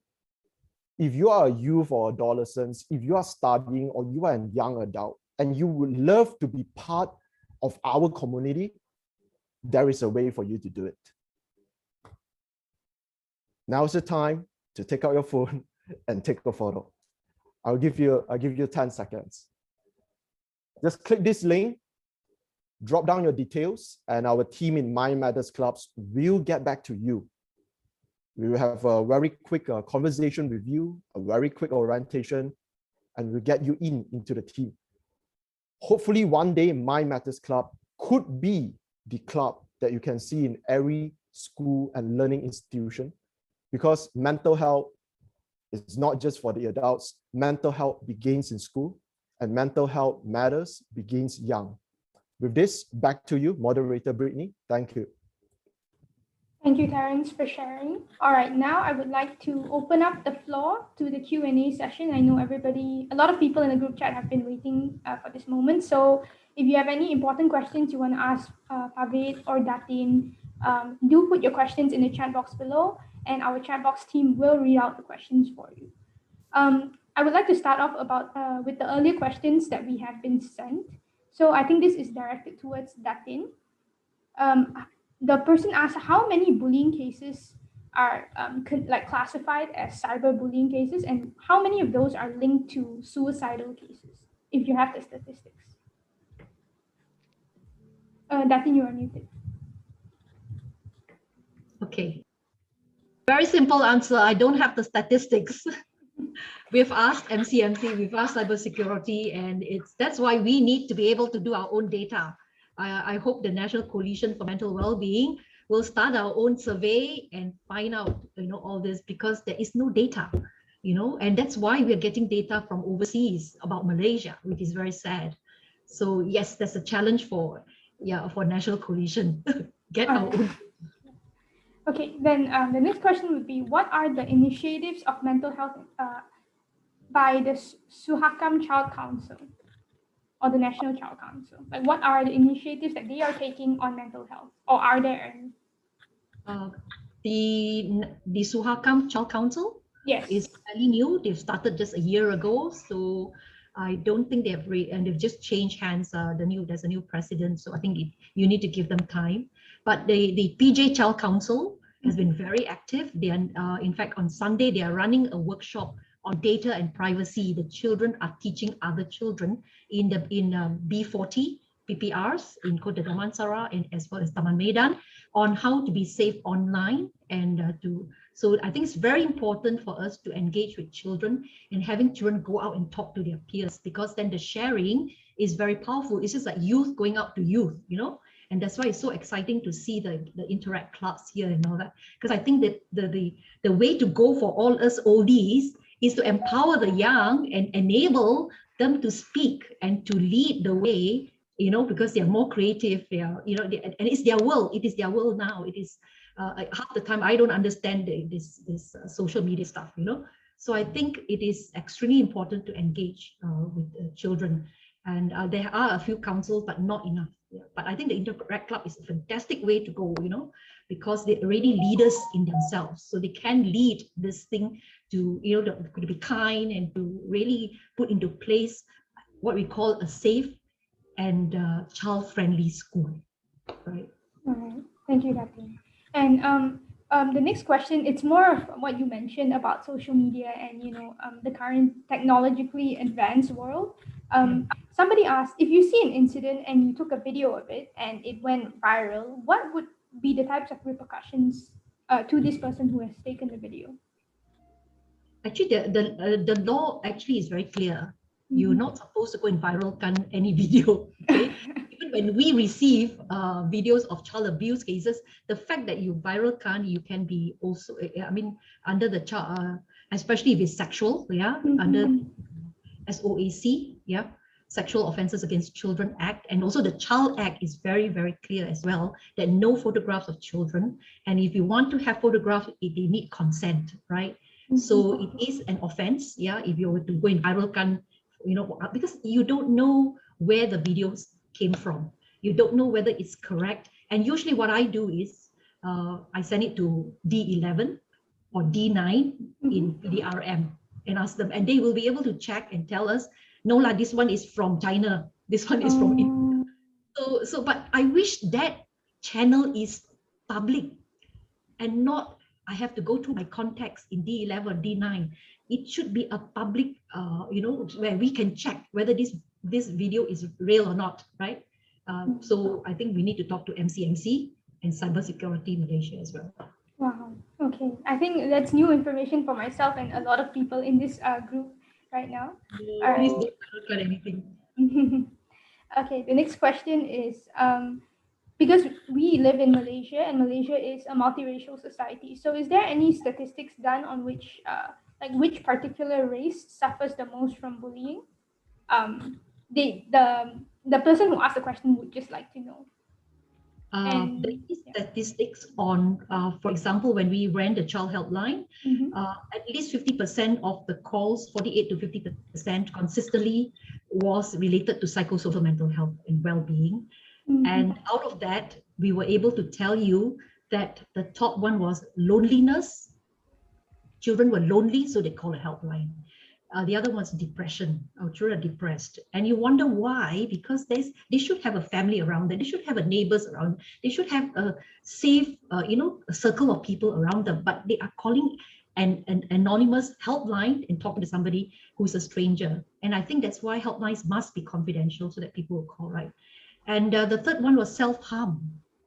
[SPEAKER 3] if you are a youth or adolescent, if you are studying or you are a young adult and you would love to be part of our community, there is a way for you to do it. Now's the time to take out your phone and take a photo. I'll give you 10 seconds. Just click this link, drop down your details, and our team in My Matters Clubs will get back to you. We will have a very quick conversation with you, a very quick orientation, and we'll get you into the team. Hopefully one day My Matters Club could be the club that you can see in every school and learning institution, because mental health is not just for the adults. Mental health begins in school, and mental health matters begins young. With this, back to you, moderator Brittany. Thank you.
[SPEAKER 5] Thank you, Terence, for sharing. All right, now I would like to open up the floor to the Q&A session. I know a lot of people in the group chat have been waiting for this moment. So if you have any important questions you want to ask Pavit or Datin, do put your questions in the chat box below, and our chat box team will read out the questions for you. I would like to start off with the earlier questions that we have been sent. So I think this is directed towards Datin. The person asked, how many bullying cases are classified as cyberbullying cases, and how many of those are linked to suicidal cases, if you have the statistics? Datin, you are muted.
[SPEAKER 7] Okay. Very simple answer. I don't have the statistics. We've asked MCMC, we've asked cybersecurity, and that's why we need to be able to do our own data. I hope the National Coalition for Mental Wellbeing will start our own survey and find out, all this, because there is no data, and that's why we're getting data from overseas about Malaysia, which is very sad. So yes, that's a challenge for National Coalition. Get our own.
[SPEAKER 5] Okay, then the next question would be, what are the initiatives of mental health by the Suhakam Child Council or the National Child Council? Like, what are the initiatives that they are taking on mental health, or are there any?
[SPEAKER 7] The Suhakam Child Council,
[SPEAKER 5] yes,
[SPEAKER 7] is fairly new. They've started just a year ago, so I don't think and they've just changed hands. There's a new president, so I think you need to give them time. But the PJ Child Council has been very active. They are, in fact, on Sunday they are running a workshop on data and privacy. The children are teaching other children in B40 PPRs in Kota Damansara and as well as Taman Medan on how to be safe online, and so I think it's very important for us to engage with children and having children go out and talk to their peers, because then the sharing is very powerful. It's just like youth going out to youth, you know, and that's why it's so exciting to see the Interact clubs here and all that. Because I think that the way to go for all us oldies is to empower the young and enable them to speak and to lead the way, you know, because they're more creative. They are, you know, and it's their world. It is their world now. It is half the time I don't understand this social media stuff, you know. So I think it is extremely important to engage with children. And there are a few councils, but not enough. Yeah. But I think the Interact Club is a fantastic way to go, you know, because they're already leaders in themselves. So they can lead this thing to, you know, to be kind and to really put into place what we call a safe and child-friendly school, right?
[SPEAKER 5] All right. Thank you, Dr. And the next question, it's more of what you mentioned about social media and, you know, the current technologically advanced world. Somebody asked, if you see an incident and you took a video of it and it went viral, what would be the types of repercussions to this person who has taken the video?
[SPEAKER 7] Actually, the law actually is very clear. You're not supposed to go and viral any video. Okay? Even when we receive videos of child abuse cases, the fact that you viral you can be also, I mean, under the child, especially if it's sexual, yeah, under SOAC, yeah, Sexual Offences Against Children Act, and also the Child Act is very, very clear as well that no photographs of children. And if you want to have photographs, they need consent, right? So it is an offense, yeah, if you were to go in viral, you know, because you don't know where the videos came from. You don't know whether it's correct. And usually what I do is I send it to D11 or D9 in PDRM and ask them, and they will be able to check and tell us, no lah, this one is from China, this one is from India. So, but I wish that channel is public and not I have to go through my contacts in D11 or D9. It should be a public, you know, where we can check whether this video is real or not, right? So I think we need to talk to MCMC and Cybersecurity Malaysia as well.
[SPEAKER 5] Wow. Okay. I think that's new information for myself and a lot of people in this group right now.
[SPEAKER 7] Please don't cut anything.
[SPEAKER 5] Okay. The next question is, because we live in Malaysia and Malaysia is a multiracial society. So is there any statistics done on which, like which particular race suffers the most from bullying? The person who asked the question would just like to know.
[SPEAKER 7] There is statistics on, for example, when we ran the child helpline, at least 50% of the calls, 48 to 50% consistently was related to psychosocial mental health and well-being. And out of that, we were able to tell you that the top one was loneliness. Children were lonely, so they call a helpline. The other one's depression. Our children are depressed. And you wonder why, because they should have a family around them. They should have a neighbors around. They should have a safe, you know, a circle of people around them. But they are calling an anonymous helpline and talking to somebody who's a stranger. And I think that's why helplines must be confidential so that people will call, right? And the third one was self-harm,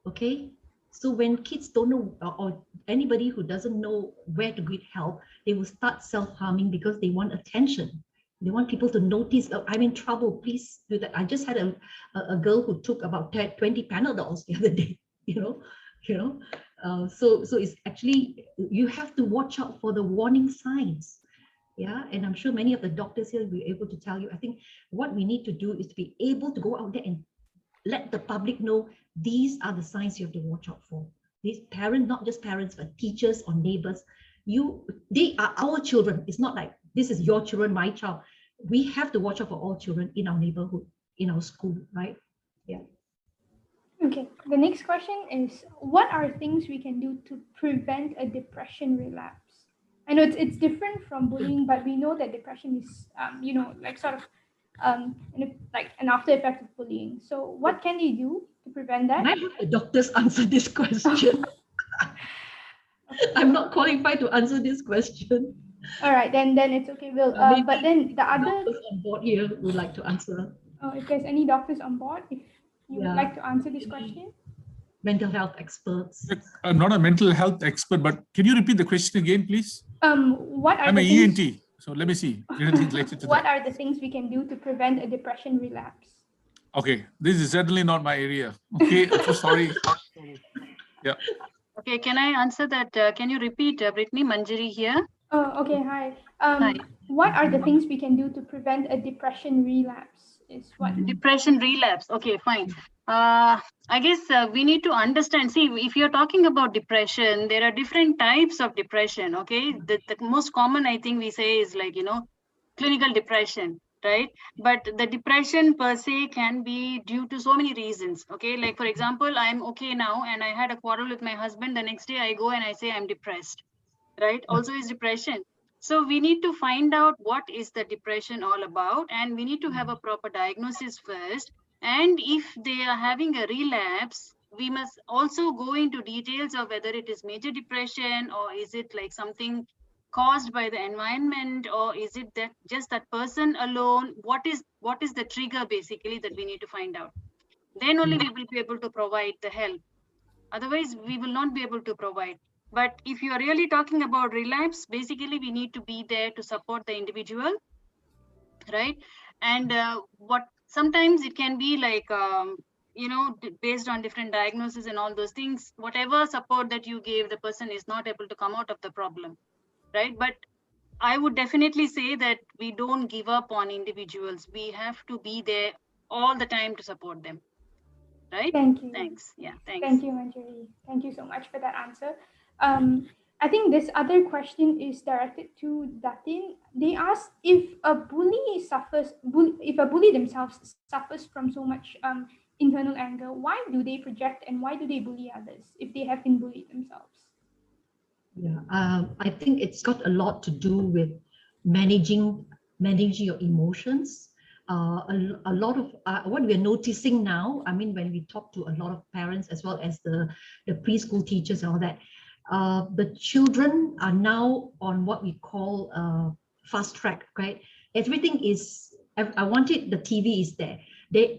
[SPEAKER 7] okay? So when kids don't know, or anybody who doesn't know where to get help, they will start self-harming because they want attention. They want people to notice, oh, I'm in trouble, please do that. I just had a girl who took about 20 Panadols the other day, you know. So it's actually, you have to watch out for the warning signs. Yeah, and I'm sure many of the doctors here will be able to tell you, I think what we need to do is to be able to go out there and let the public know these are the signs you have to watch out for. These parents, not just parents, but teachers or neighbors, they are our children. It's not like this is your children, my child. We have to watch out for all children in our neighborhood, in our school, right? Yeah.
[SPEAKER 5] Okay, the next question is, what are things we can do to prevent a depression relapse? I know it's different from bullying, but we know that depression is, you know, like sort of like an after effect of bullying. So what can they do to prevent that?
[SPEAKER 7] Can I have the doctors answer this question? I'm not qualified to answer this question.
[SPEAKER 5] All right, then it's okay. We'll, but then the other
[SPEAKER 7] doctors on board here would like to answer.
[SPEAKER 5] If there's any doctors on board, if you would like to answer this question.
[SPEAKER 7] Mental health experts.
[SPEAKER 12] I'm not a mental health expert, but can you repeat the question again, please?
[SPEAKER 5] What are
[SPEAKER 12] I'm
[SPEAKER 5] the
[SPEAKER 12] an ENT, so let me see.
[SPEAKER 5] What are the things we can do to prevent a depression relapse?
[SPEAKER 12] Okay, this is certainly not my area. Okay, I'm so sorry. Yeah.
[SPEAKER 13] Okay, can I answer that? Can you repeat, Brittany? Manjari here.
[SPEAKER 5] Oh, okay. Hi.
[SPEAKER 13] Hi.
[SPEAKER 5] What are the things we can do to prevent a depression relapse? Is what
[SPEAKER 13] Depression relapse. Okay, fine. I guess we need to understand. See, if you're talking about depression, there are different types of depression. Okay, the most common I think we say is like clinical depression, right? But the depression per se can be due to so many reasons. Okay, like for example, I'm okay now and I had a quarrel with my husband. The next day I go and I say I'm depressed, right? Also is depression. So we need to find out what is the depression all about, and we need to have a proper diagnosis first. And if they are having a relapse, we must also go into details of whether it is major depression or is it like something caused by the environment, or is it that just that person alone? What is the trigger basically that we need to find out? Then only we will be able to provide the help. Otherwise, we will not be able to provide. But if you are really talking about relapse, basically we need to be there to support the individual, right? And what sometimes it can be like, based on different diagnoses and all those things, whatever support that you gave, the person is not able to come out of the problem, right? But I would definitely say that we don't give up on individuals. We have to be there all the time to support them, right?
[SPEAKER 5] Thank you.
[SPEAKER 13] Thanks. Yeah, thanks.
[SPEAKER 5] Thank you, Manjari. Thank you so much for that answer. I think this other question is directed to Datin. They ask if a bully if a bully themselves suffers from so much internal anger, why do they project and why do they bully others if they have been bullied themselves?
[SPEAKER 7] Yeah, I think it's got a lot to do with managing your emotions. A lot of what we're noticing now, I mean, when we talk to a lot of parents as well as the preschool teachers and all that, the children are now on what we call fast track, right? Everything is, I want it, the TV is there.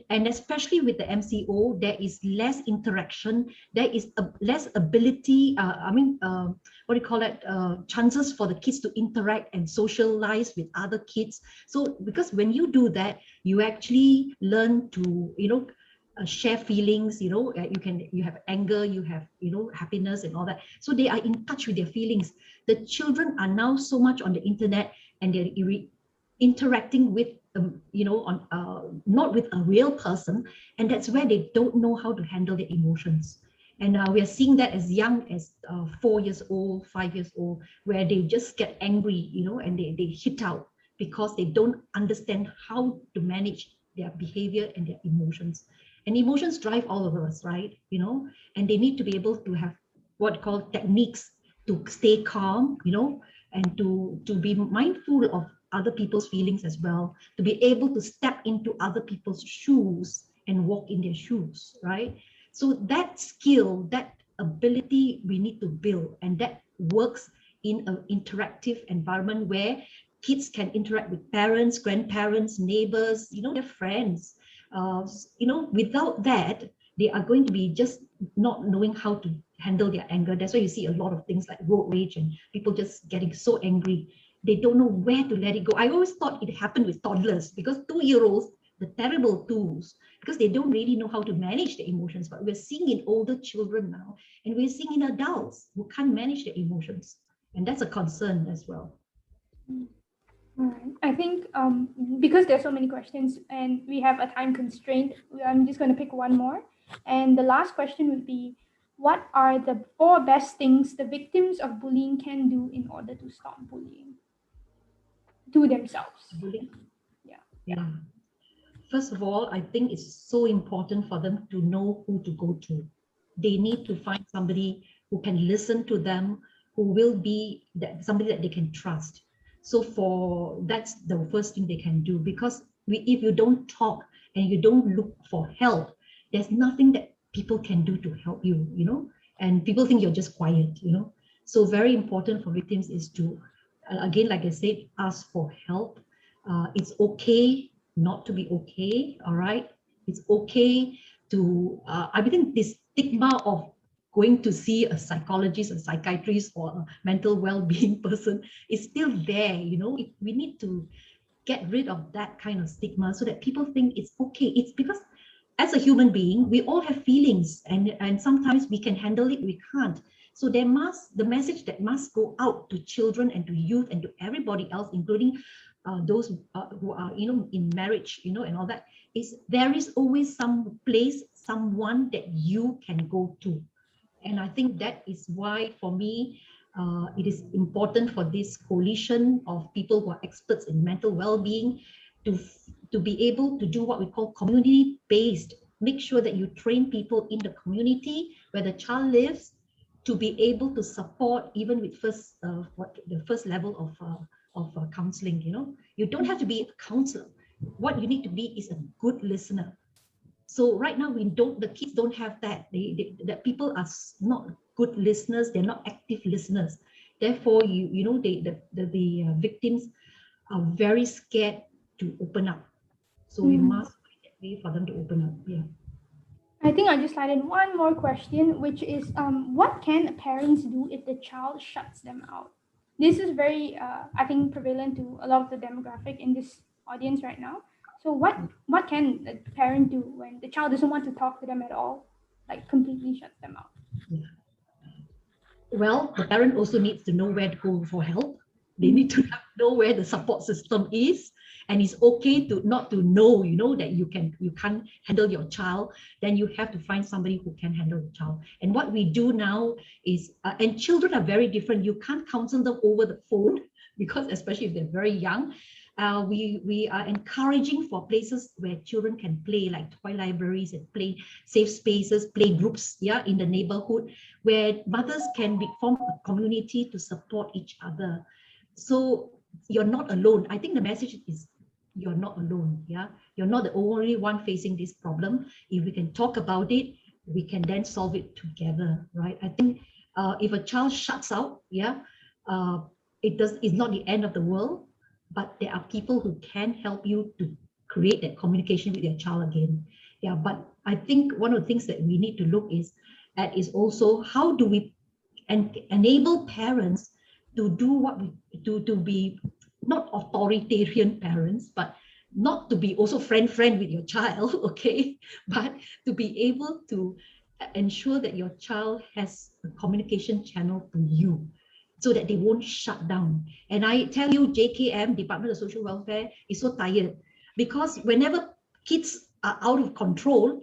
[SPEAKER 7] And especially with the MCO, there is less interaction, there is less ability, what do you call it, chances for the kids to interact and socialize with other kids. So because when you do that, you actually learn to, share feelings, you have anger, you have, happiness and all that. So they are in touch with their feelings. The children are now so much on the internet and they're interacting with, not with a real person. And that's where they don't know how to handle their emotions. And we are seeing that as young as 4 years old, 5 years old, where they just get angry, and they hit out because they don't understand how to manage their behavior and their emotions. And emotions drive all of us, right? And they need to be able to have what called techniques to stay calm, and to be mindful of other people's feelings as well, to be able to step into other people's shoes and walk in their shoes, right? So that skill, that ability we need to build, and that works in an interactive environment where kids can interact with parents, grandparents, neighbors, their friends. Without that, they are going to be just not knowing how to handle their anger. That's why you see a lot of things like road rage and people just getting so angry. They don't know where to let it go. I always thought it happened with toddlers because 2-year-olds, the terrible twos, because they don't really know how to manage their emotions. But we're seeing in older children now, and we're seeing in adults who can't manage their emotions. And that's a concern as well.
[SPEAKER 5] All right. I think because there's so many questions and we have a time constraint, I'm just going to pick one more. And the last question would be, what are the 4 best things the victims of bullying can do in order to stop bullying to themselves?
[SPEAKER 7] Bullying?
[SPEAKER 5] Yeah.
[SPEAKER 7] First of all, I think it's so important for them to know who to go to. They need to find somebody who can listen to them, who will be somebody that they can trust. So that's the first thing they can do, because if you don't talk and you don't look for help, there's nothing that people can do to help you, and people think you're just quiet, So very important for victims is to, again, like I said, ask for help. It's okay not to be okay, all right? It's okay to, I think this stigma of going to see a psychologist, a psychiatrist, or a mental well-being person is still there, We need to get rid of that kind of stigma so that people think it's okay. It's because as a human being, we all have feelings, and sometimes we can handle it, we can't. So the message that must go out to children and to youth and to everybody else, including those who are, in marriage, and all that, is there is always some place, someone that you can go to. And I think that is why, for me, it is important for this coalition of people who are experts in mental well-being to be able to do what we call community-based. Make sure that you train people in the community where the child lives to be able to support even with the first level of counseling. You don't have to be a counselor. What you need to be is a good listener. So right now the kids don't have that. The people are not good listeners. They're not active listeners. Therefore, the victims are very scared to open up. So we must find a way for them to open up. Yeah.
[SPEAKER 5] I think I just added one more question, which is, what can parents do if the child shuts them out? This is very, I think, prevalent to a lot of the demographic in this audience right now. So what can the parent do when the child doesn't want to talk to them at all, like completely shuts them out?
[SPEAKER 7] Yeah. Well, the parent also needs to know where to go for help. They need to know where the support system is, and it's okay to not to know, that you can't handle your child. Then you have to find somebody who can handle the child. And what we do now is, and children are very different. You can't counsel them over the phone, because especially if they're very young. We are encouraging for places where children can play, like toy libraries and play safe spaces, play groups, in the neighborhood, where mothers can form a community to support each other. So you're not alone. I think the message is you're not alone. You're not the only one facing this problem. If we can talk about it, we can then solve it together, right? I think if a child shuts out, it's not the end of the world, but there are people who can help you to create that communication with your child again. But I think one of the things that we need to look at is also, how do we enable parents to do what we do, to be not authoritarian parents, but not to be also friend with your child, okay? But to be able to ensure that your child has a communication channel to you, so that they won't shut down. And I tell you, JKM, Department of Social Welfare, is so tired, because whenever kids are out of control,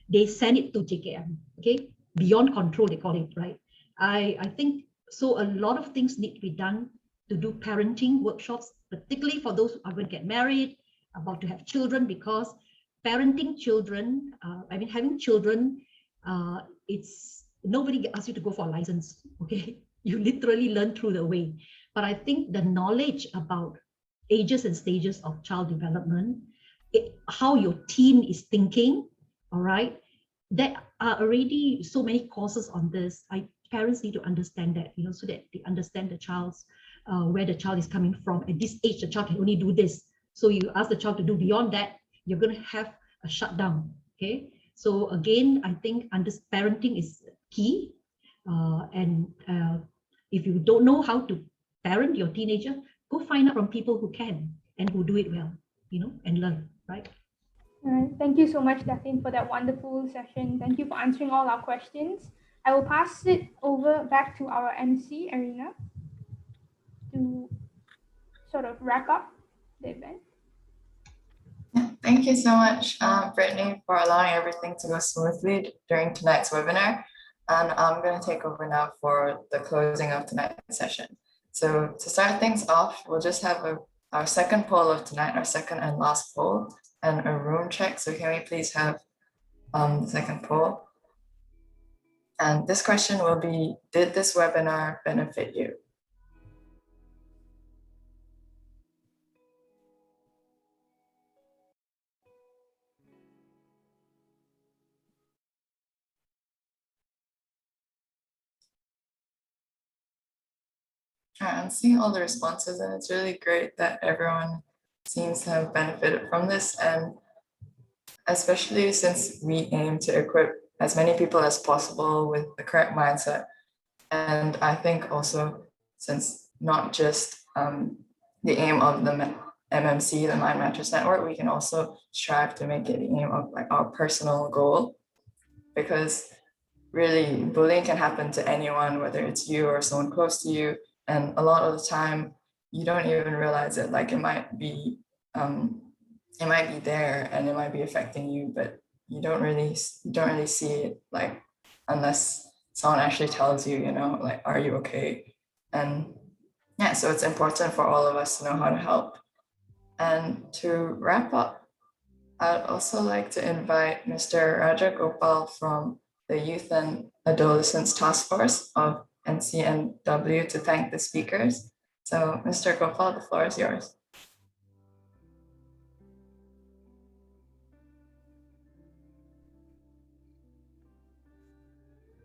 [SPEAKER 7] they send it to JKM, okay? Beyond control, they call it, right? I think so. A lot of things need to be done to do parenting workshops, particularly for those who are going to get married, about to have children, because parenting children, having children, it's nobody asks you to go for a license, okay? You literally learn through the way. But I think the knowledge about ages and stages of child development, how your teen is thinking, all right? There are already so many courses on this. Parents need to understand that, so that they understand the child's, where the child is coming from. At this age, the child can only do this. So you ask the child to do beyond that, you're going to have a shutdown, okay? So again, I think parenting is key. If you don't know how to parent your teenager, go find out from people who can and who do it well, and learn, right?
[SPEAKER 5] All right. Thank you so much, Daphne, for that wonderful session. Thank you for answering all our questions. I will pass it over back to our MC, Arina, to sort of wrap up the event.
[SPEAKER 1] Thank you so much, Brittany, for allowing everything to go smoothly during tonight's webinar. And I'm going to take over now for the closing of tonight's session. So to start things off, we'll just have our second poll of tonight, our second and last poll, and a room check. So can we please have the second poll? And this question will be, did this webinar benefit you? I'm seeing all the responses, and it's really great that everyone seems to have benefited from this, and especially since we aim to equip as many people as possible with the correct mindset. And I think also, since not just the aim of the MMC, the Mind Matters Network, we can also strive to make it like our personal goal, because really bullying can happen to anyone, whether it's you or someone close to you. And a lot of the time you don't even realize it. Like it might be there and it might be affecting you, but you don't really see it, like, unless someone actually tells you, like, are you okay? And yeah, so it's important for all of us to know how to help. And to wrap up, I'd also like to invite Mr. Raja Gopal from the Youth and Adolescents Task Force of NCNW to thank the speakers. So Mr. Gopal, the floor is yours.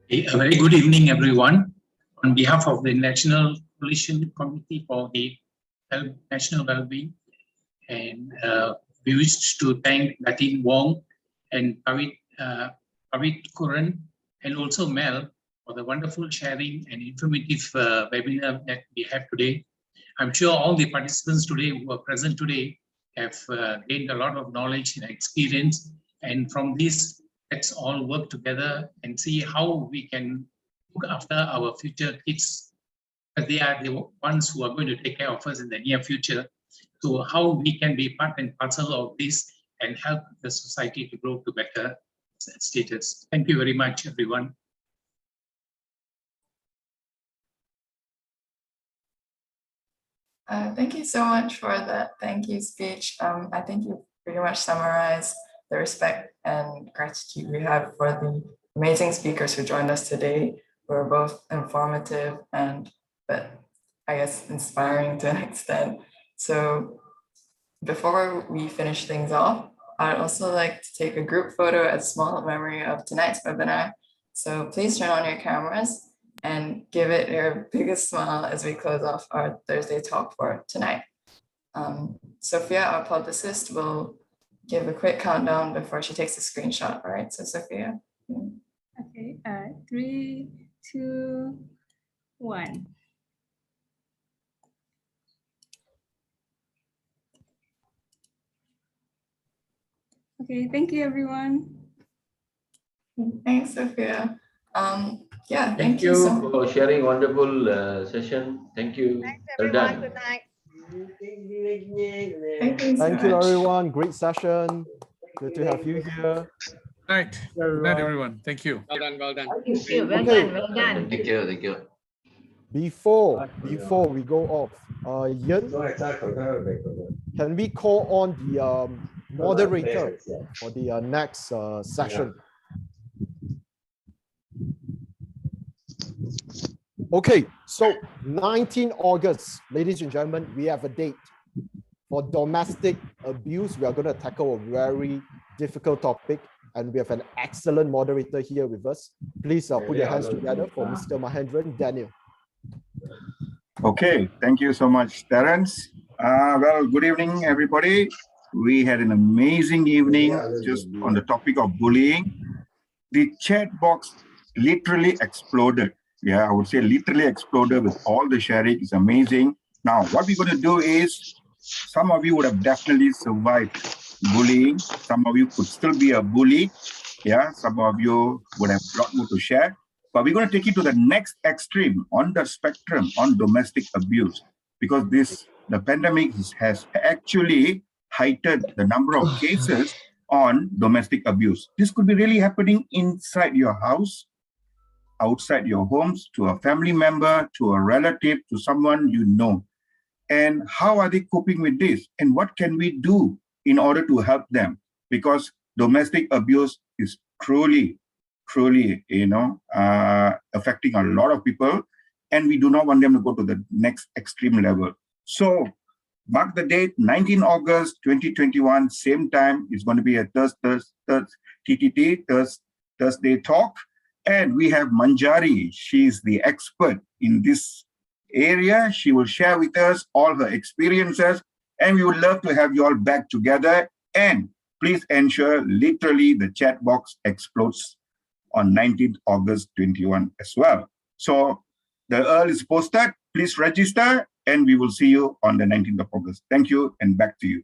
[SPEAKER 14] A very good evening, everyone. On behalf of the National Coalition Committee for the National Wellbeing, and we wish to thank Latin Wong and Pavit Kuran, and also Mel, for the wonderful sharing and informative webinar that we have today. I'm sure all the participants today who are present today have gained a lot of knowledge and experience, and from this, let's all work together and see how we can look after our future kids, because they are the ones who are going to take care of us in the near future. So how we can be part and parcel of this and help the society to grow to better status. Thank you very much, everyone.
[SPEAKER 1] Thank you so much for that thank you speech. I think you pretty much summarized the respect and gratitude we have for the amazing speakers who joined us today. We're both informative but I guess inspiring to an extent. So before we finish things off, I'd also like to take a group photo as a small memory of tonight's webinar. So please turn on your cameras and give it your biggest smile as we close off our Thursday talk for tonight. Sophia, our publicist, will give a quick countdown before she takes a screenshot. All right, so Sophia.
[SPEAKER 15] Okay, 3, 2, 1. Okay, thank you, everyone.
[SPEAKER 1] Thanks, Sophia. Yeah,
[SPEAKER 16] thank you for sharing wonderful session. Thank you.
[SPEAKER 17] Thanks,
[SPEAKER 16] Well
[SPEAKER 17] everyone.
[SPEAKER 16] done.
[SPEAKER 17] Good night.
[SPEAKER 3] Thank you, everyone. Great session. Good to have you here.
[SPEAKER 12] Good night. Good night, everyone. Thank you.
[SPEAKER 17] Well done, well done.
[SPEAKER 13] Thank you. Well
[SPEAKER 3] Okay.
[SPEAKER 13] done. Well done.
[SPEAKER 16] Thank you. Thank you.
[SPEAKER 3] Before we go off, Yen, can we call on the moderator for the next session? Okay, so 19 August, ladies and gentlemen, we have a date for domestic abuse. We are going to tackle a very difficult topic, and we have an excellent moderator here with us. Please put your hands together for Mr. Mahendran Daniel.
[SPEAKER 8] Okay, thank you so much, Terence. Well, good evening, everybody. We had an amazing evening just on the topic of bullying. The chat box literally exploded. Yeah, I would say literally exploded with all the sharing. It's amazing. Now, what we're going to do is, some of you would have definitely survived bullying. Some of you could still be a bully. Yeah, some of you would have a lot more to share. But we're going to take it to the next extreme on the spectrum on domestic abuse, because the pandemic has actually heightened the number of cases on domestic abuse. This could be really happening inside your house, outside your homes, to a family member, to a relative, to someone you know. And how are they coping with this? And what can we do in order to help them? Because domestic abuse is truly, affecting a lot of people, and we do not want them to go to the next extreme level. So mark the date, 19 August 2021, same time. It's going to be a Thursday talk. And we have Manjari. She's the expert in this area. She will share with us all her experiences, and we would love to have you all back together. And please ensure literally the chat box explodes on 19th August 21 as well. So the URL is posted. Please register, and we will see you on the 19th of August. Thank you, and back to you.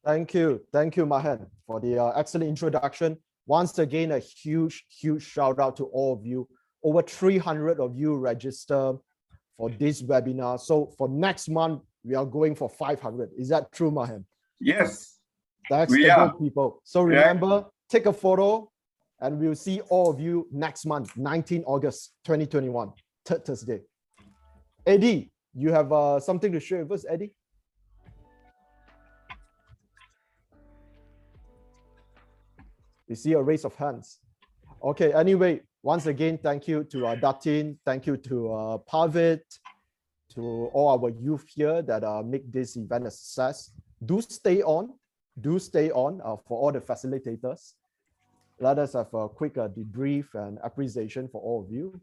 [SPEAKER 3] Thank you, Mahan, for the excellent introduction. Once again, a huge shout out to all of you. Over 300 of you register for this webinar. So for next month, we are going for 500. Is that true, Mahan?
[SPEAKER 8] Yes.
[SPEAKER 3] That's the goal, people. So remember, take a photo, and we'll see all of you next month, 19 August 2021, third Thursday. Eddie, you have something to share with us, Eddie? You see a raise of hands. Okay, anyway, once again, thank you to Datin, thank you to Pavit, to all our youth here that make this event a success. Do stay on for all the facilitators. Let us have a quick debrief and appreciation for all of you.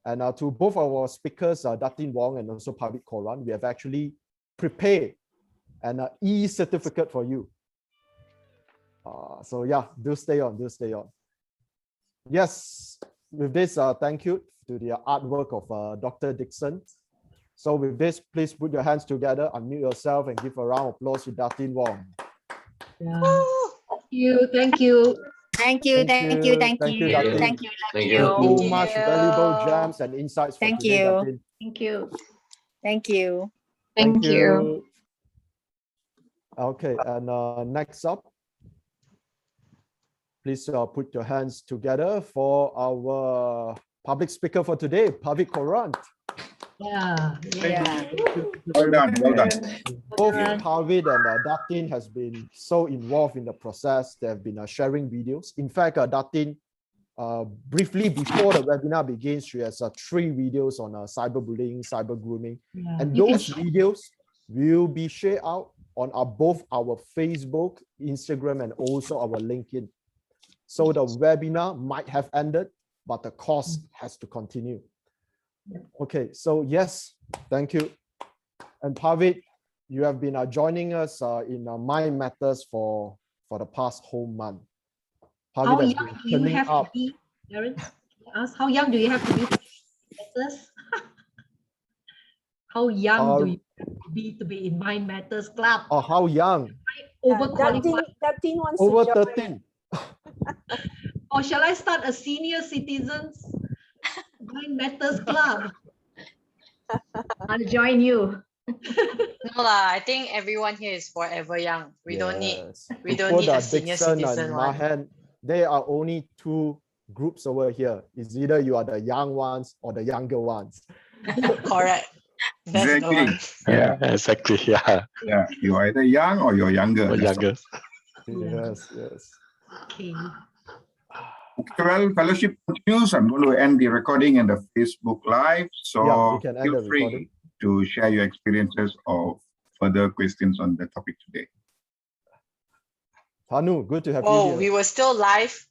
[SPEAKER 3] And to both our speakers, Datin Wong and also Pavit Koran, we have actually prepared an e-certificate for you. So yeah, do stay on. Yes, with this, thank you to the artwork of Dr. Dixon. So with this, please put your hands together, unmute yourself, and give a round of applause to Datin Wong.
[SPEAKER 7] Yeah. Thank you.
[SPEAKER 3] Thank you, Datin.
[SPEAKER 16] Thank you.
[SPEAKER 3] So much valuable gems and insights for today, Datin.
[SPEAKER 17] Thank you.
[SPEAKER 3] Thank you. Okay, and next up, please put your hands together for our public speaker for today, Pavit Koran.
[SPEAKER 7] Yeah.
[SPEAKER 8] Well done.
[SPEAKER 3] Both Pavit and Datin has been so involved in the process. They have been sharing videos. In fact, Datin, briefly before the webinar begins, she has 3 videos on cyberbullying, cyber grooming, and those videos will be shared out on both our Facebook, Instagram, and also our LinkedIn. So the webinar might have ended, but the course has to continue. Okay, so yes, thank you. And Pavit, you have been joining us in Mind Matters for the past whole month. Pavit
[SPEAKER 7] How
[SPEAKER 3] has
[SPEAKER 7] young
[SPEAKER 3] been
[SPEAKER 7] do you
[SPEAKER 3] turning
[SPEAKER 7] have
[SPEAKER 3] up.
[SPEAKER 7] to be, Aaron? Ask, how young do you have to be? How young do you have to be in Mind Matters Club?
[SPEAKER 3] Oh, how young?
[SPEAKER 7] Overqualified.
[SPEAKER 17] Datin wants
[SPEAKER 3] Over
[SPEAKER 17] to join.
[SPEAKER 3] 13.
[SPEAKER 7] Or shall I start a senior citizens Mind Matters Club? I'll join you.
[SPEAKER 11] No lah, I think everyone here is forever young. We don't need a senior
[SPEAKER 3] Dixon
[SPEAKER 11] citizen
[SPEAKER 3] and
[SPEAKER 11] one.
[SPEAKER 3] Mahan, there are only 2 groups over here. It's either you are the young ones or the younger ones.
[SPEAKER 11] Correct. That's the one.
[SPEAKER 2] Yeah, exactly. Yeah.
[SPEAKER 8] Yeah, you're either young or you're younger.
[SPEAKER 2] Or younger.
[SPEAKER 3] Yes.
[SPEAKER 7] Okay.
[SPEAKER 8] Okay, well, fellowship continues. I'm going to end the recording and the Facebook Live. So
[SPEAKER 3] Yeah, we can end
[SPEAKER 8] feel
[SPEAKER 3] the
[SPEAKER 8] free
[SPEAKER 3] recording.
[SPEAKER 8] to share your experiences or further questions on the topic today.
[SPEAKER 3] Hanu, good to have
[SPEAKER 11] Oh,
[SPEAKER 3] you
[SPEAKER 11] we
[SPEAKER 3] here.
[SPEAKER 11] were still live.